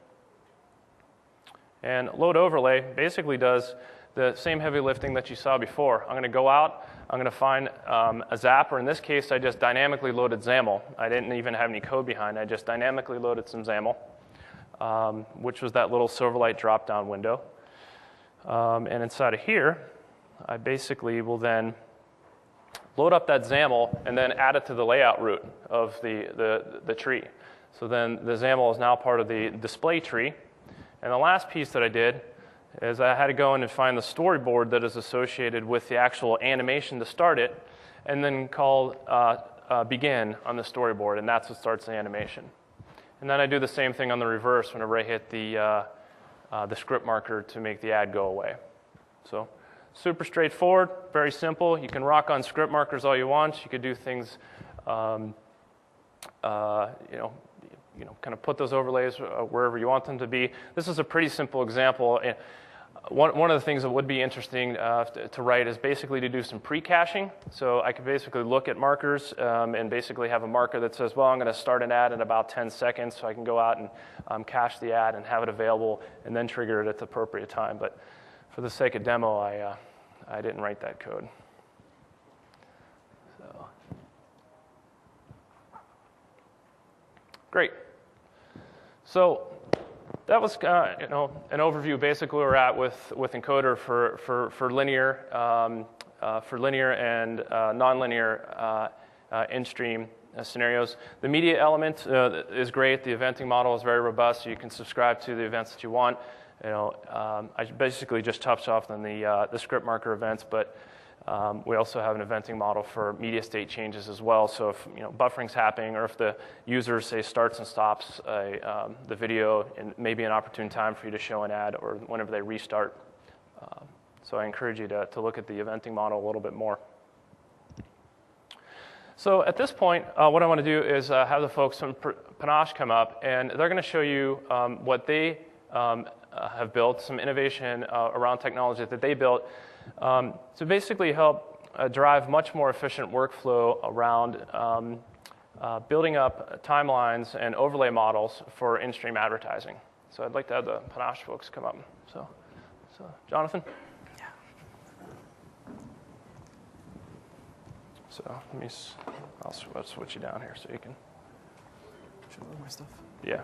Speaker 1: And load overlay basically does the same heavy lifting that you saw before. I'm going to go out, I'm going to find a zapper. In this case, I just dynamically loaded XAML. I didn't even have any code behind. I just dynamically loaded some XAML, which was that little Silverlight drop-down window. And inside of here, I basically will then load up that XAML and then add it to the layout root of the tree. So then the XAML is now part of the display tree. And the last piece that I did is I had to go in and find the storyboard that is associated with the actual animation to start it, and then call begin on the storyboard, and that's what starts the animation. And then I do the same thing on the reverse whenever I hit the script marker to make the ad go away. So super straightforward, very simple. You can rock on script markers all you want. You could do things, kind of put those overlays wherever you want them to be. This is a pretty simple example. One of the things that would be interesting to write is basically to do some pre-caching. So I could basically look at markers and basically have a marker that says, well, I'm going to start an ad in about 10 seconds, so I can go out and cache the ad and have it available and then trigger it at the appropriate time. But for the sake of demo, I didn't write that code. So, great. So that was an overview basically where we're at with encoder for linear and nonlinear in-stream scenarios. The media element is great. The eventing model is very robust, so you can subscribe to the events that you want. I basically just touched off on the script marker events, but we also have an eventing model for media state changes as well. So if buffering's happening, or if the user say starts and stops the video, and maybe an opportune time for you to show an ad, or whenever they restart. So I encourage you to look at the eventing model a little bit more. So at this point, what I want to do is have the folks from Panache come up, and they're going to show you what they have built, some innovation around technology that they built to basically help drive much more efficient workflow around building up timelines and overlay models for in-stream advertising. So I'd like to have the Panache folks come up. So Jonathan?
Speaker 4: Yeah.
Speaker 1: So I'll switch you down here so you can.
Speaker 4: Show my stuff.
Speaker 1: Yeah.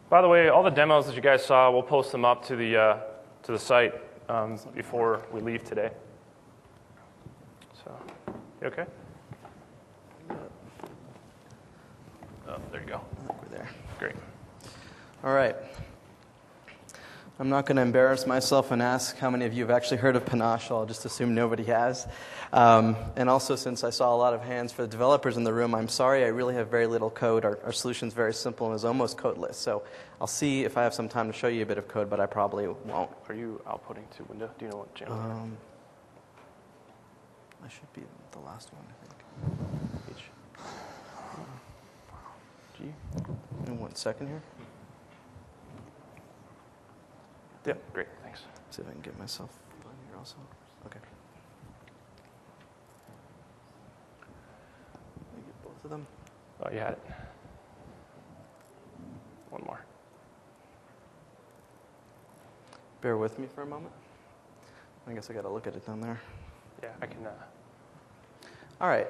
Speaker 1: By the way, all the demos that you guys saw, we'll post them up to the site before we leave today. So, you okay? Oh, there you go.
Speaker 4: We're there.
Speaker 1: Great.
Speaker 4: All right. I'm not going to embarrass myself and ask how many of you have actually heard of Panache. I'll just assume nobody has. And also, since I saw a lot of hands for the developers in the room, I'm sorry, I really have very little code. Our solution's very simple and is almost codeless. So I'll see if I have some time to show you a bit of code, but I probably won't.
Speaker 1: Are you outputting to window? Do you know what channel?
Speaker 4: I should be the last one, I think.
Speaker 1: G?
Speaker 4: In 1 second here.
Speaker 1: Yeah, great, thanks.
Speaker 4: See if I can get myself on here also. Okay. Let me get both of them.
Speaker 1: Oh, you had it. One more.
Speaker 4: Bear with me for a moment. I guess I got to look at it down there.
Speaker 1: Yeah, I can.
Speaker 4: All right.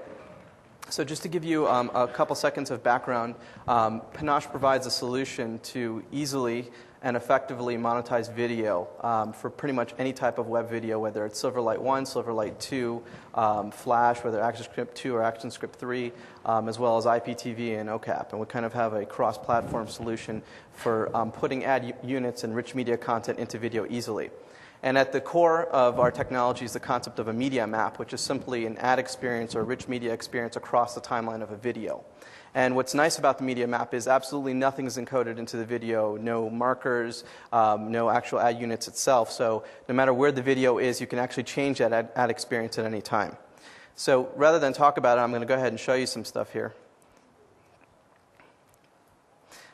Speaker 4: So just to give you a couple seconds of background, Panache provides a solution to easily and effectively monetize video for pretty much any type of web video, whether it's Silverlight 1, Silverlight 2, Flash, whether ActionScript 2 or ActionScript 3, as well as IPTV and OCAP. And we kind of have a cross-platform solution for putting ad units and rich media content into video easily. And at the core of our technology is the concept of a media map, which is simply an ad experience or rich media experience across the timeline of a video. And what's nice about the media map is absolutely nothing is encoded into the video, no markers, no actual ad units itself. So no matter where the video is, you can actually change that ad experience at any time. So rather than talk about it, I'm going to go ahead and show you some stuff here.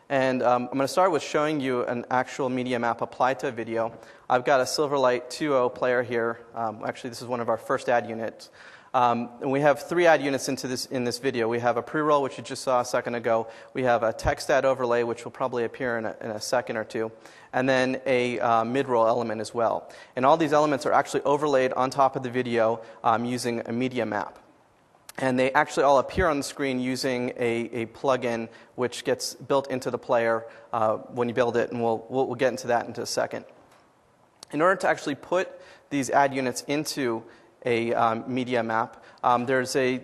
Speaker 4: And I'm going to start with showing you an actual media map applied to a video. I've got a Silverlight 2.0 player here. Actually, this is one of our first ad units. And we have 3 ad units in this video. We have a pre-roll, which you just saw a second ago. We have a text ad overlay, which will probably appear in a second or two. And then a mid-roll element as well. And all these elements are actually overlaid on top of the video using a media map. And they actually all appear on the screen using a plugin which gets built into the player when you build it, and we'll get into that in a second. In order to actually put these ad units into a media map, there's a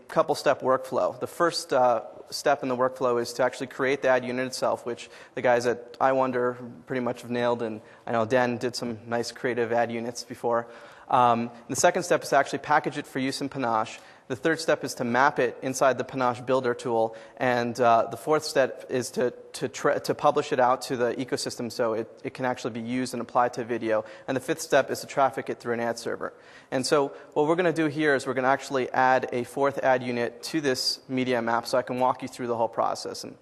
Speaker 4: couple-step workflow. The first step in the workflow is to actually create the ad unit itself, which the guys at iWonder pretty much have nailed, and I know Dan did some nice creative ad units before. The second step is to actually package it for use in Panache. The third step is to map it inside the Panache Builder tool, and the fourth step is to publish it out to the ecosystem so it can actually be used and applied to video. And the fifth step is to traffic it through an ad server. And so what we're going to do here is we're going to actually add a fourth ad unit to this media map so I can walk you through the whole process. And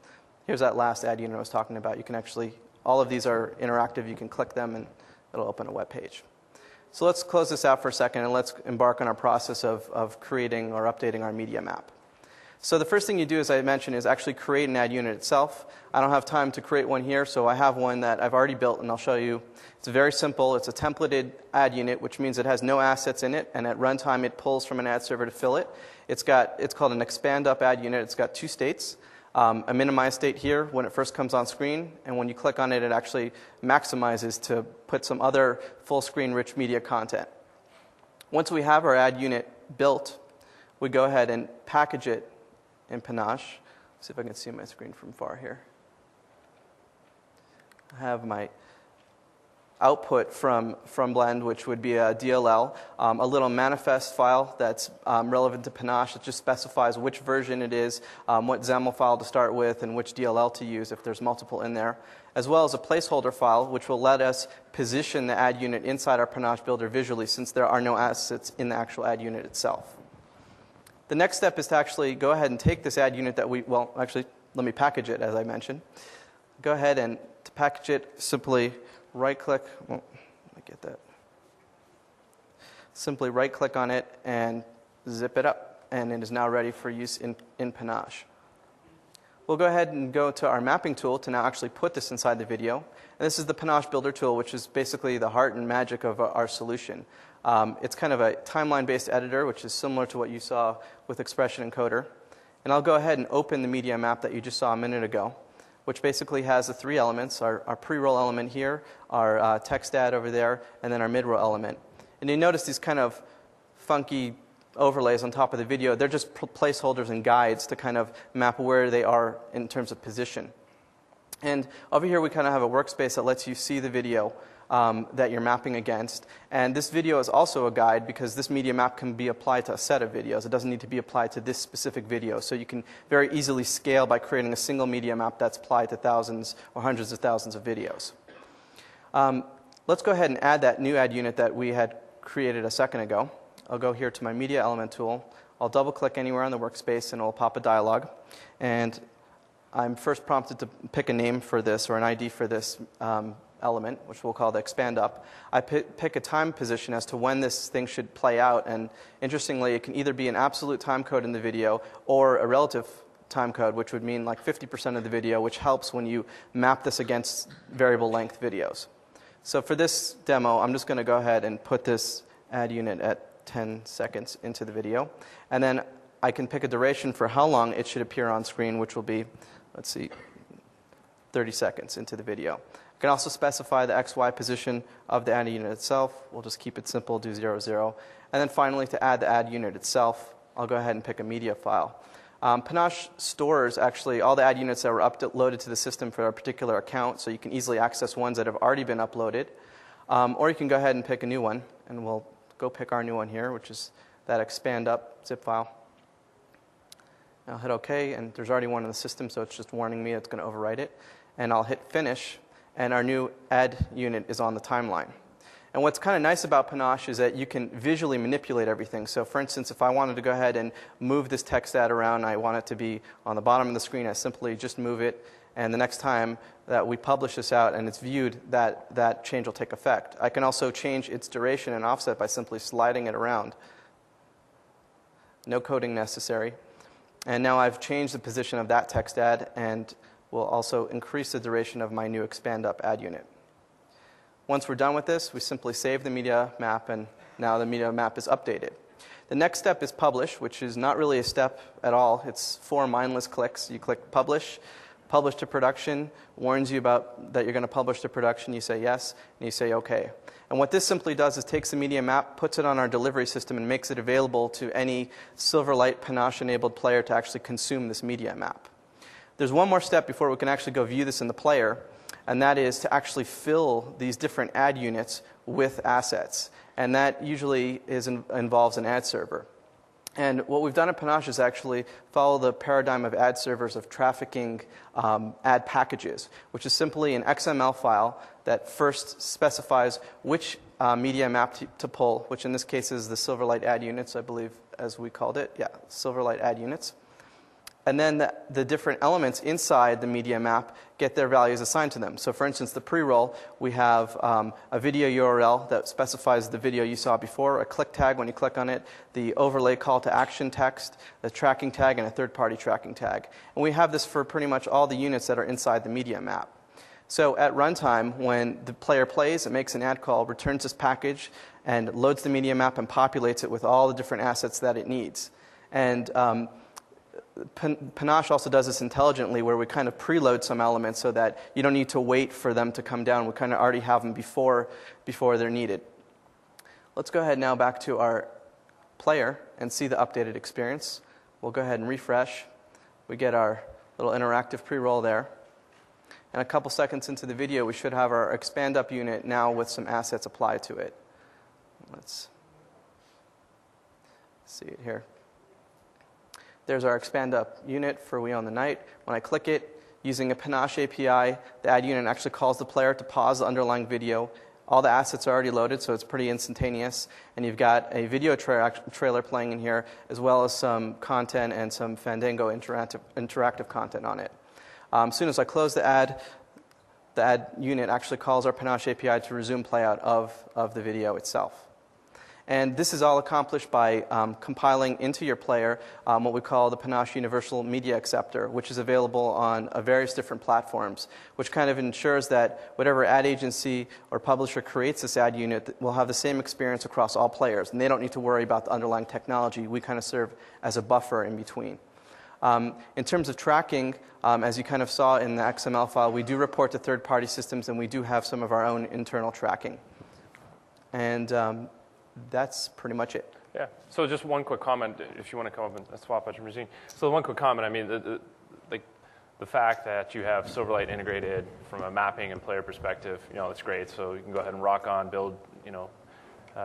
Speaker 4: here's that last ad unit I was talking about. You can actually, all of these are interactive. You can click them and it'll open a web page. So let's close this out for a second and let's embark on our process of creating or updating our media map. So the first thing you do, as I mentioned, is actually create an ad unit itself. I don't have time to create one here, so I have one that I've already built, and I'll show you. It's very simple. It's a templated ad unit, which means it has no assets in it, and at runtime it pulls from an ad server to fill it. It's called an expand up ad unit. It's got 2 states. A minimize state here when it first comes on screen, and when you click on it, it actually maximizes to put some other full screen rich media content. Once we have our ad unit built, we go ahead and package it in Panache. Let's see if I can see my screen from far here. I have my output from Blend, which would be a DLL, a little manifest file that's relevant to Panache that just specifies which version it is, what XAML file to start with, and which DLL to use if there's multiple in there, as well as a placeholder file which will let us position the ad unit inside our Panache builder visually since there are no assets in the actual ad unit itself. The next step is to actually go ahead and take this ad unit that let me package it as I mentioned. Go ahead and to package it, simply right-click, let me get that. Simply right-click on it and zip it up, and it is now ready for use in Panache. We'll go ahead and go to our mapping tool to now actually put this inside the video. And this is the Panache Builder tool, which is basically the heart and magic of our solution. It's kind of a timeline-based editor, which is similar to what you saw with Expression Encoder. And I'll go ahead and open the media map that you just saw a minute ago, which basically has the 3 elements, our pre-roll element here, our text ad over there, and then our mid-roll element. And you notice these kind of funky overlays on top of the video. They're just placeholders and guides to kind of map where they are in terms of position. And over here we kind of have a workspace that lets you see the video that you're mapping against. And this video is also a guide because this media map can be applied to a set of videos. It doesn't need to be applied to this specific video. So you can very easily scale by creating a single media map that's applied to thousands or hundreds of thousands of videos. Let's go ahead and add that new ad unit that we had created a second ago. I'll go here to my media element tool. I'll double click anywhere on the workspace and it'll pop a dialog. And I'm first prompted to pick a name for this or an ID for this element, which we'll call the expand up. I pick a time position as to when this thing should play out, and interestingly, it can either be an absolute time code in the video or a relative time code, which would mean like 50% of the video, which helps when you map this against variable length videos. So for this demo, I'm just going to go ahead and put this ad unit at 10 seconds into the video, and then I can pick a duration for how long it should appear on screen, which will be, let's see, 30 seconds into the video. I can also specify the XY position of the ad unit itself. We'll just keep it simple, do 0, 0. And then finally, to add the ad unit itself, I'll go ahead and pick a media file. Panache stores actually all the ad units that were uploaded to the system for a particular account, so you can easily access ones that have already been uploaded. Or you can go ahead and pick a new one, and we'll go pick our new one here, which is that expand up zip file. I'll hit OK, and there's already one in the system, so it's just warning me it's going to overwrite it. And I'll hit Finish, and our new ad unit is on the timeline. And what's kind of nice about Panache is that you can visually manipulate everything. So for instance, if I wanted to go ahead and move this text ad around, I want it to be on the bottom of the screen, I simply just move it, and the next time that we publish this out and it's viewed, that change will take effect. I can also change its duration and offset by simply sliding it around. no coding necessary. And now I've changed the position of that text ad and will also increase the duration of my new expand up ad unit. Once we're done with this, we simply save the media map, and now the media map is updated. The next step is publish, which is not really a step at all. It's 4 mindless clicks. You click publish, publish to production, warns you about that you're going to publish to production. You say yes, and you say okay. And what this simply does is takes the media map, puts it on our delivery system, and makes it available to any Silverlight Panache-enabled player to actually consume this media map. There's one more step before we can actually go view this in the player, and that is to actually fill these different ad units with assets. And that usually involves an ad server. And what we've done at Panache is actually follow the paradigm of ad servers of trafficking ad packages, which is simply an XML file that first specifies which media map to pull, which in this case is the Silverlight ad units, I believe, as we called it. Yeah, Silverlight ad units. And then the different elements inside the media map get their values assigned to them. So for instance, the pre-roll, we have a video URL that specifies the video you saw before, a click tag when you click on it, the overlay call to action text, the tracking tag, and a third-party tracking tag. And we have this for pretty much all the units that are inside the media map. So at runtime, when the player plays, it makes an ad call, returns this package, and loads the media map and populates it with all the different assets that it needs. And Panache also does this intelligently, where we kind of preload some elements so that you don't need to wait for them to come down. We kind of already have them before they're needed. Let's go ahead now back to our player and see the updated experience. We'll go ahead and refresh. We get our little interactive pre-roll there. And a couple seconds into the video, we should have our expand up unit now with some assets applied to it. Let's see it here. There's our expand up unit for We Own the Night. When I click it, using a Panache API, the ad unit actually calls the player to pause the underlying video. All the assets are already loaded, so it's pretty instantaneous. And you've got a video trailer playing in here, as well as some content and some Fandango interactive content on it. As soon as I close the ad unit actually calls our Panache API to resume playout of the video itself. And this is all accomplished by compiling into your player what we call the Panache Universal Media Acceptor, which is available on various different platforms, which kind of ensures that whatever ad agency or publisher creates this ad unit will have the same experience across all players, and they don't need to worry about the underlying technology. We kind of serve as a buffer in between. In terms of tracking, as you kind of saw in the XML file, we do report to third-party systems, and we do have some of our own internal tracking. And that's pretty much it.
Speaker 1: Yeah. So just one quick comment, if you want to come up and swap out your machine. So one quick comment. I mean, the fact that you have Silverlight integrated from a mapping and player perspective, it's great. So you can go ahead and rock on, build.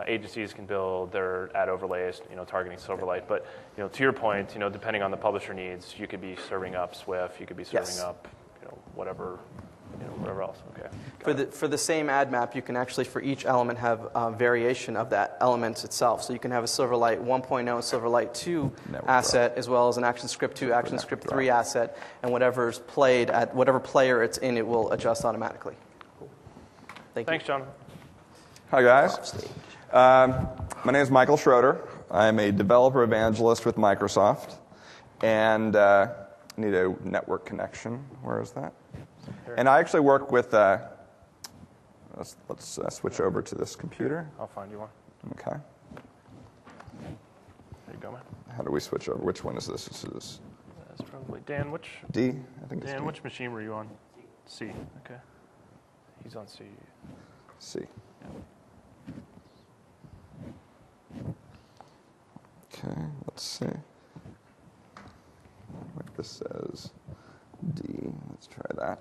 Speaker 1: Agencies can build their ad overlays, targeting Silverlight. But to your point, depending on the publisher needs, you could be serving up Swift, you could be serving up, whatever else. Okay.
Speaker 4: For the same ad map, you can actually, for each element, have a variation of that element itself. So you can have a Silverlight 1.0, Silverlight 2 asset, as well as an ActionScript 2, ActionScript 3 asset, and whatever's played at whatever player it's in, it will adjust automatically. Cool.
Speaker 1: Thanks, John.
Speaker 6: Hi, guys. My name is Michael Schroeder. I'm a developer evangelist with Microsoft, and need a network connection. Where is that? And I actually work with, let's switch over to this computer.
Speaker 1: I'll find you one.
Speaker 6: Okay.
Speaker 1: There you go, man.
Speaker 6: How do we switch over? Which one is this? This
Speaker 1: That's probably Dan. Which
Speaker 6: D? I think it's
Speaker 1: Dan,
Speaker 6: D.
Speaker 1: which machine were you on? C. Okay. He's on C.
Speaker 6: C. Okay, let's see. What this says D. Let's try that.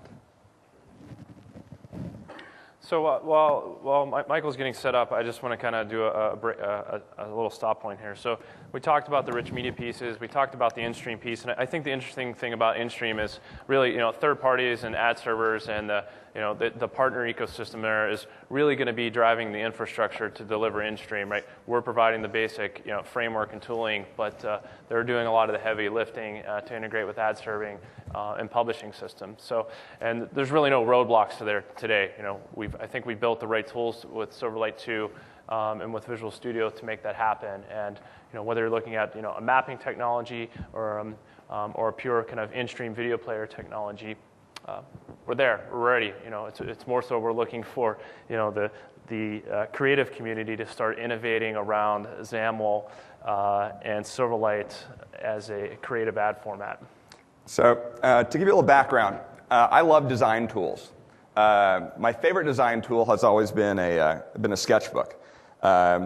Speaker 1: So while Michael's getting set up, I just want to kind of do a little stop point here. So we talked about the rich media pieces. We talked about the in-stream piece, and I think the interesting thing about in-stream is really, third parties and ad servers and the partner ecosystem there is really going to be driving the infrastructure to deliver in-stream, right? We're providing the basic, framework and tooling, but they're doing a lot of the heavy lifting to integrate with ad serving and publishing systems. So, and there's really no roadblocks to there today. I think we built the right tools with Silverlight 2 and with Visual Studio to make that happen. And whether you're looking at a mapping technology or a pure kind of in-stream video player technology, we're there. We're ready. It's more so we're looking for the creative community to start innovating around XAML and Silverlight as a creative ad format. So
Speaker 6: to give you a little background, I love design tools. My favorite design tool has always been a sketchbook.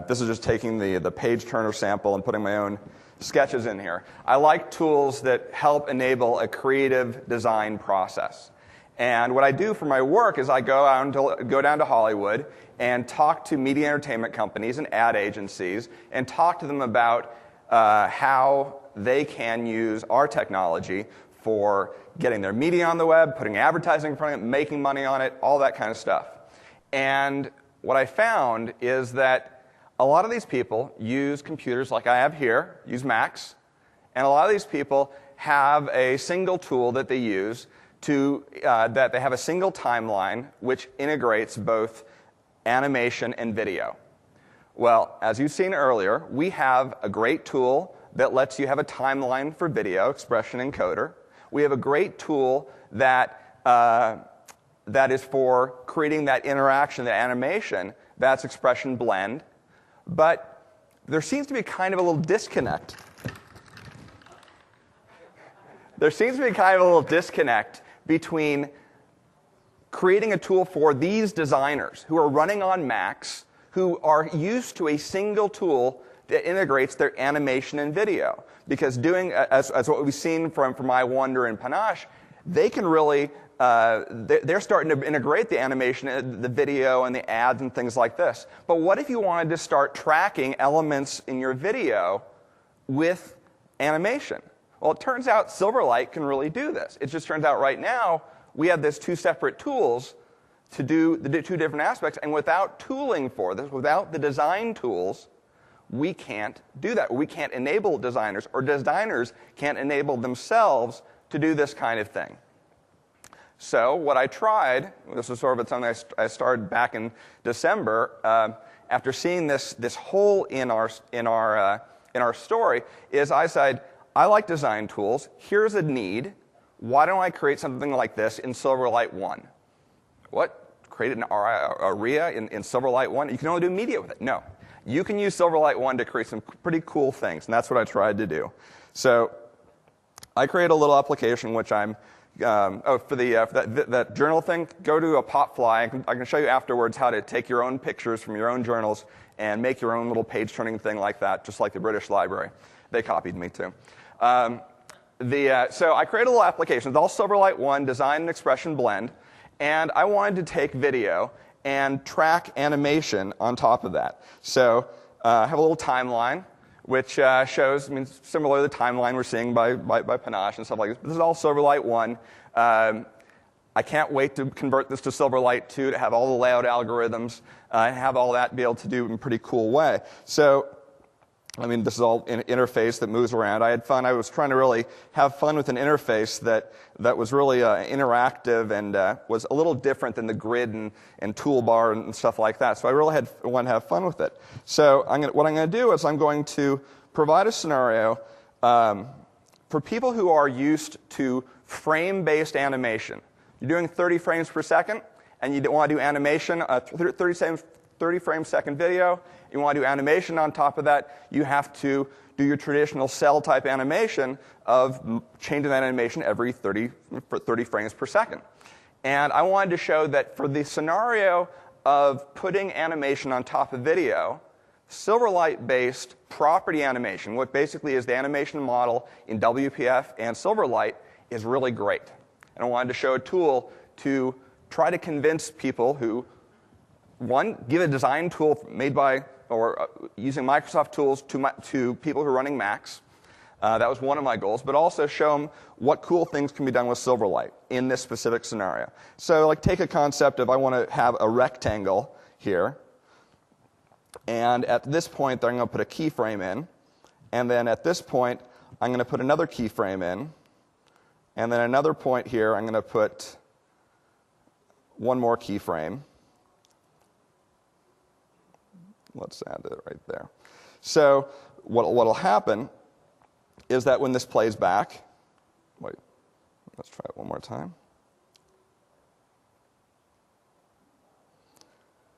Speaker 6: This is just taking the page turner sample and putting my own sketches in here. I like tools that help enable a creative design process. And what I do for my work is I go down to Hollywood and talk to media entertainment companies and ad agencies and talk to them about how they can use our technology for getting their media on the web, putting advertising in front of it, making money on it, all that kind of stuff. And what I found is that a lot of these people use computers like I have here, use Macs, and a lot of these people have a single tool that they use that they have a single timeline which integrates both animation and video. Well, as you've seen earlier, we have a great tool that lets you have a timeline for video, Expression Encoder. We have a great tool that is for creating that interaction, that animation, that's Expression Blend. But there seems to be kind of a little disconnect. There seems to be kind of a little disconnect between creating a tool for these designers who are running on Macs, who are used to a single tool that integrates their animation and video. Because doing, as what we've seen from iWonder and Panache, they can really, they're starting to integrate the animation, the video, and the ads and things like this. But what if you wanted to start tracking elements in your video with animation? Well, it turns out Silverlight can really do this. It just turns out right now we have these two separate tools to do the two different aspects, and without tooling for this, without the design tools, we can't do that. We can't enable designers, or designers can't enable themselves to do this kind of thing. So what I tried, this is sort of something I started back in December, after seeing this hole in our story, is I said, I like design tools. Here's a need. Why don't I create something like this in Silverlight 1? What? Create an ARIA in Silverlight 1? You can only do media with it. No. You can use Silverlight 1 to create some pretty cool things, and that's what I tried to do. So I created a little application which I'm, for that journal thing, go to a Popfly. I can show you afterwards how to take your own pictures from your own journals and make your own little page-turning thing like that, just like the British Library. They copied me, too. So I created a little application. It's all Silverlight 1, Design and Expression Blend. And I wanted to take video and track animation on top of that. So I have a little timeline, which shows, similar to the timeline we're seeing by Panache and stuff like this. This is all Silverlight 1. I can't wait to convert this to Silverlight 2 to have all the layout algorithms and have all that be able to do in a pretty cool way. So this is all an interface that moves around. I had fun. I was trying to really have fun with an interface that was really interactive and was a little different than the grid and toolbar and stuff like that. So I really wanted to have fun with it. So what I'm going to do is I'm going to provide a scenario for people who are used to frame-based animation. You're doing 30 frames per second, and you want to do animation, 30 frame second video. You want to do animation on top of that, you have to do your traditional cell type animation of changing that animation every 30 frames per second. And I wanted to show that for the scenario of putting animation on top of video, Silverlight-based property animation, what basically is the animation model in WPF and Silverlight, is really great. And I wanted to show a tool to try to convince people who, one, give a design tool made by or using Microsoft tools to people who are running Macs. That was one of my goals, but also show them what cool things can be done with Silverlight in this specific scenario. So take a concept of I want to have a rectangle here, and at this point I'm going to put a keyframe in, and then at this point I'm going to put another keyframe in, and then another point here I'm going to put one more keyframe. Let's add it right there. So what will happen is that when this plays back, wait, let's try it one more time.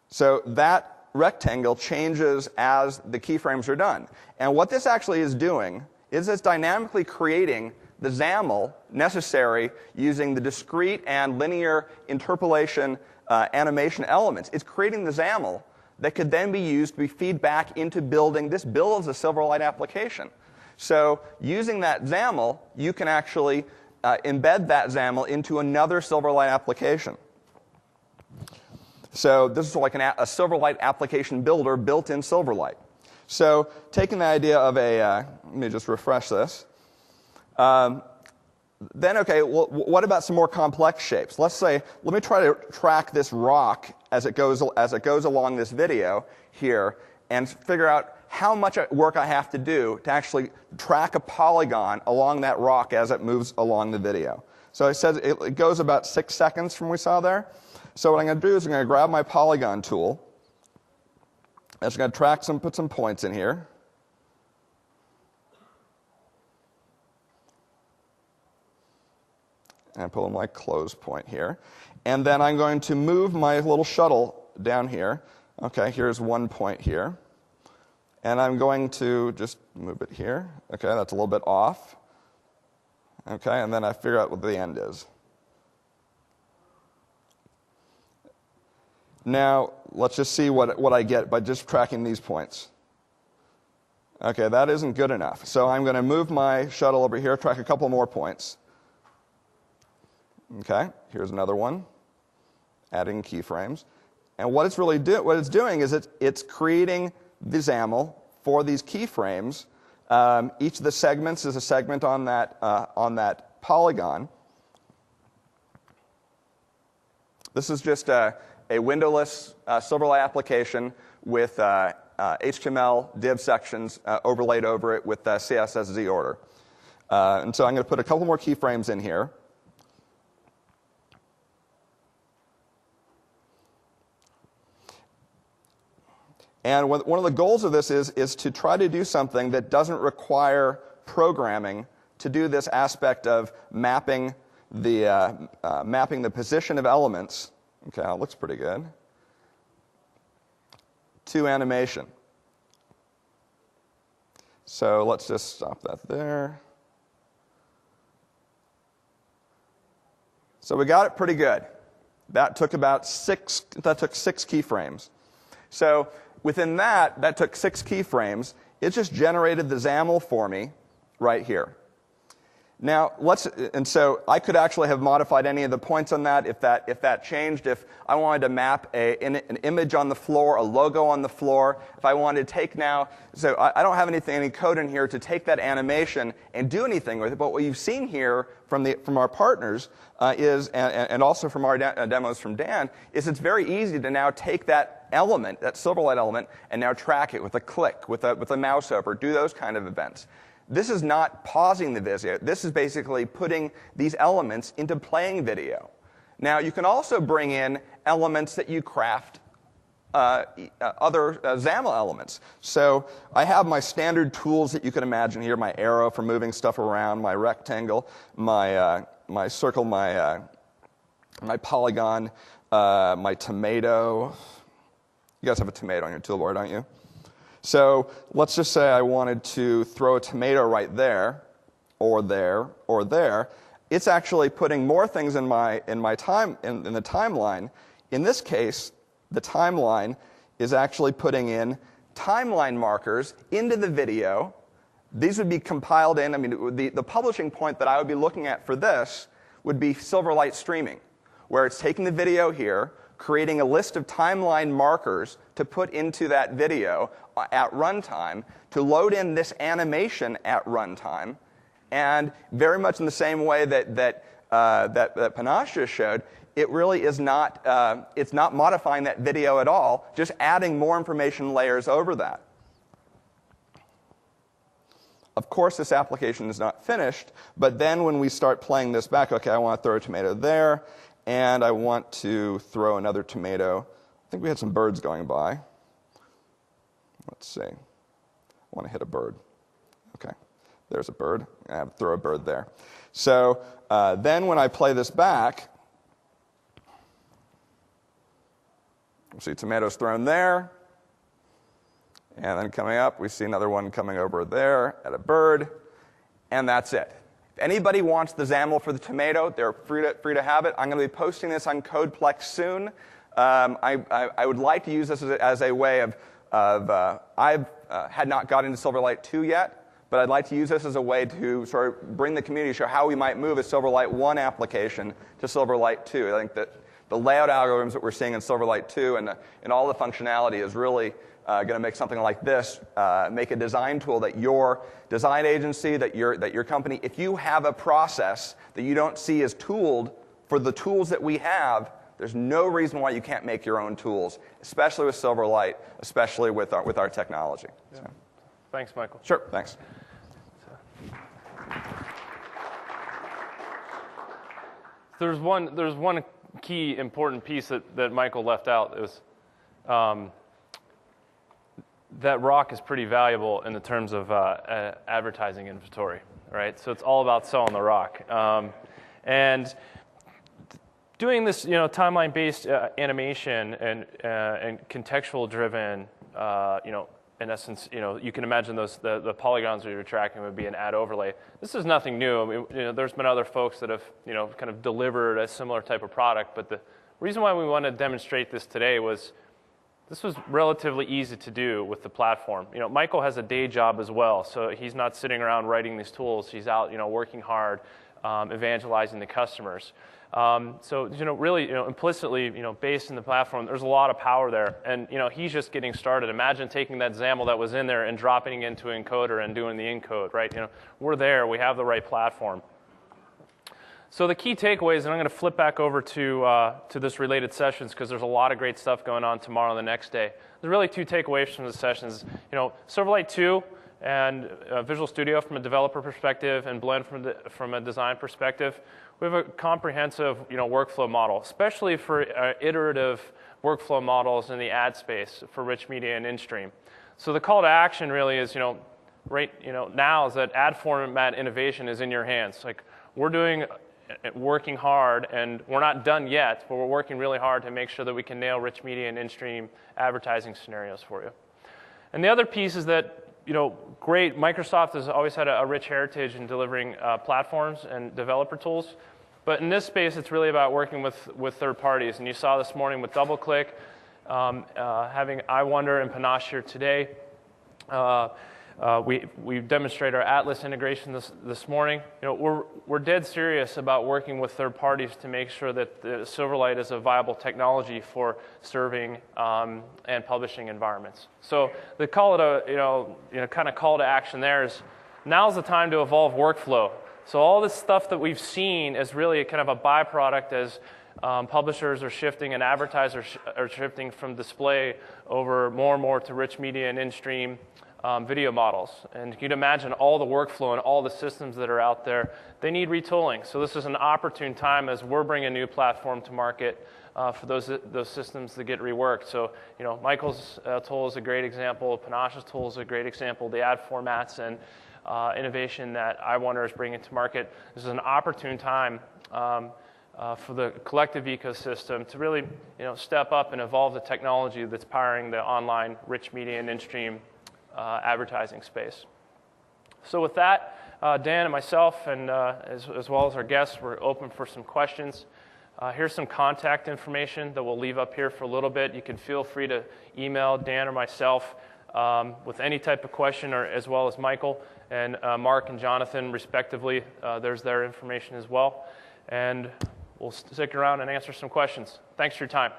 Speaker 6: So that rectangle changes as the keyframes are done. And what this actually is doing is it's dynamically creating the XAML necessary using the discrete and linear interpolation animation elements. It's creating the XAML that could then be used to be feed back into building. This builds a Silverlight application. So using that XAML, you can actually embed that XAML into another Silverlight application. So this is like a Silverlight application builder built in Silverlight. So taking the idea of let me just refresh this. Then, okay, well, what about some more complex shapes? Let's say, let me try to track this rock as it goes along this video here and figure out how much work I have to do to actually track a polygon along that rock as it moves along the video. So I said it goes about 6 seconds from what we saw there. So what I'm going to do is I'm going to grab my polygon tool. I'm just going to put some points in here. And put my close point here. And then I'm going to move my little shuttle down here. Okay, here's 1 point here. And I'm going to just move it here. Okay, that's a little bit off. Okay, and then I figure out what the end is. Now, let's just see what I get by just tracking these points. Okay, that isn't good enough. So I'm going to move my shuttle over here, track a couple more points. Okay, here's another one, adding keyframes. And what it's really doing is it's creating the XAML for these keyframes. Each of the segments is a segment on that polygon. This is just a windowless Silverlight application with HTML div sections overlaid over it with CSS order. And so I'm going to put a couple more keyframes in here. And one of the goals of this is to try to do something that doesn't require programming to do this aspect of mapping the position of elements. Okay, that looks pretty good. To animation. So let's just stop that there. So we got it pretty good. That took about 6 keyframes. So within that took 6 keyframes. It just generated the XAML for me right here. Now, and so I could actually have modified any of the points on that if that changed. If I wanted to map an image on the floor, a logo on the floor, if I wanted to take now, so I don't have any code in here to take that animation and do anything with it. But what you've seen here from our partners and also from our demos from Dan, is it's very easy to now take that element, that Silverlight element, and now track it with a click, with a mouse over, do those kind of events. This is not pausing the video. This is basically putting these elements into playing video. Now, you can also bring in elements that you craft, other XAML elements. So I have my standard tools that you can imagine here, my arrow for moving stuff around, my rectangle, my circle, my polygon, my tomato. You guys have a tomato on your toolbar, don't you? So let's just say I wanted to throw a tomato right there, or there, or there. It's actually putting more things in the timeline. In this case, the timeline is actually putting in timeline markers into the video. These would be compiled in. I mean, the publishing point that I would be looking at for this would be Silverlight streaming, where it's taking the video here, creating a list of timeline markers to put into that video at runtime, to load in this animation at runtime, and very much in the same way that Panache just showed, it really is not, it's not modifying that video at all, just adding more information layers over that. Of course, this application is not finished, but then when we start playing this back, okay, I want to throw a tomato there, and I want to throw another tomato. I think we had some birds going by. Let's see. I want to hit a bird. Okay, there's a bird. I have to throw a bird there. So then when I play this back, we'll see tomatoes thrown there. And then coming up, we see another one coming over there at a bird. And that's it. If anybody wants the XAML for the tomato, they're free to have it. I'm going to be posting this on CodePlex soon. I would like to use this as a way of I've had not got into Silverlight 2 yet, but I'd like to use this as a way to sort of bring the community, show how we might move a Silverlight 1 application to Silverlight 2. I think that the layout algorithms that we're seeing in Silverlight 2 and all the functionality is really going to make something like this, make a design tool that your design agency, that your company, if you have a process that you don't see as tooled for the tools that we have, there's no reason why you can't make your own tools, especially with Silverlight, especially with our technology.
Speaker 1: Yeah.
Speaker 6: So.
Speaker 1: Thanks, Michael.
Speaker 6: Sure, thanks.
Speaker 1: There's one key important piece that Michael left out. It was that rock is pretty valuable in the terms of advertising inventory, right? So it's all about selling the rock. And doing this, timeline-based animation and contextual-driven, in essence, you can imagine the polygons that you're tracking would be an ad overlay. This is nothing new. I mean, there's been other folks that have, kind of delivered a similar type of product. But the reason why we want to demonstrate this today was this was relatively easy to do with the platform. Michael has a day job as well, so he's not sitting around writing these tools. He's out, working hard, evangelizing the customers. So, really, implicitly, based in the platform, there's a lot of power there. And, he's just getting started. Imagine taking that XAML that was in there and dropping it into encoder and doing the encode, right? We're there. We have the right platform. So the key takeaways, and I'm going to flip back over to this related sessions because there's a lot of great stuff going on tomorrow and the next day. There's really two takeaways from the sessions. Silverlight 2 and Visual Studio from a developer perspective and Blend from a design perspective. We have a comprehensive workflow model, especially for iterative workflow models in the ad space for rich media and in-stream. So the call to action really is, now is that ad format innovation is in your hands. Like we're working hard, and we're not done yet, but we're working really hard to make sure that we can nail rich media and in-stream advertising scenarios for you. And the other piece is that, great, Microsoft has always had a rich heritage in delivering platforms and developer tools. But in this space, it's really about working with third parties. And you saw this morning with DoubleClick, having iWonder and Panache here today. We demonstrate our Atlas integration this morning. We're dead serious about working with third parties to make sure that the Silverlight is a viable technology for serving and publishing environments. So the call to action there is now's the time to evolve workflow. So all this stuff that we've seen is really kind of a byproduct as publishers are shifting and advertisers are shifting from display over more and more to rich media and in-stream video models. And you'd imagine all the workflow and all the systems that are out there, they need retooling. So this is an opportune time as we're bringing a new platform to market for those systems that get reworked. So, Michael's tool is a great example. Panache's tool is a great example. The ad formats and innovation that iWonder is bringing to market. This is an opportune time for the collective ecosystem to really, step up and evolve the technology that's powering the online rich media and in-stream advertising space. So with that, Dan and myself, and as well as our guests, we're open for some questions. Here's some contact information that we'll leave up here for a little bit. You can feel free to email Dan or myself with any type of question, or as well as Michael and Mark and Jonathan, respectively. There's their information as well. And we'll stick around and answer some questions. Thanks for your time.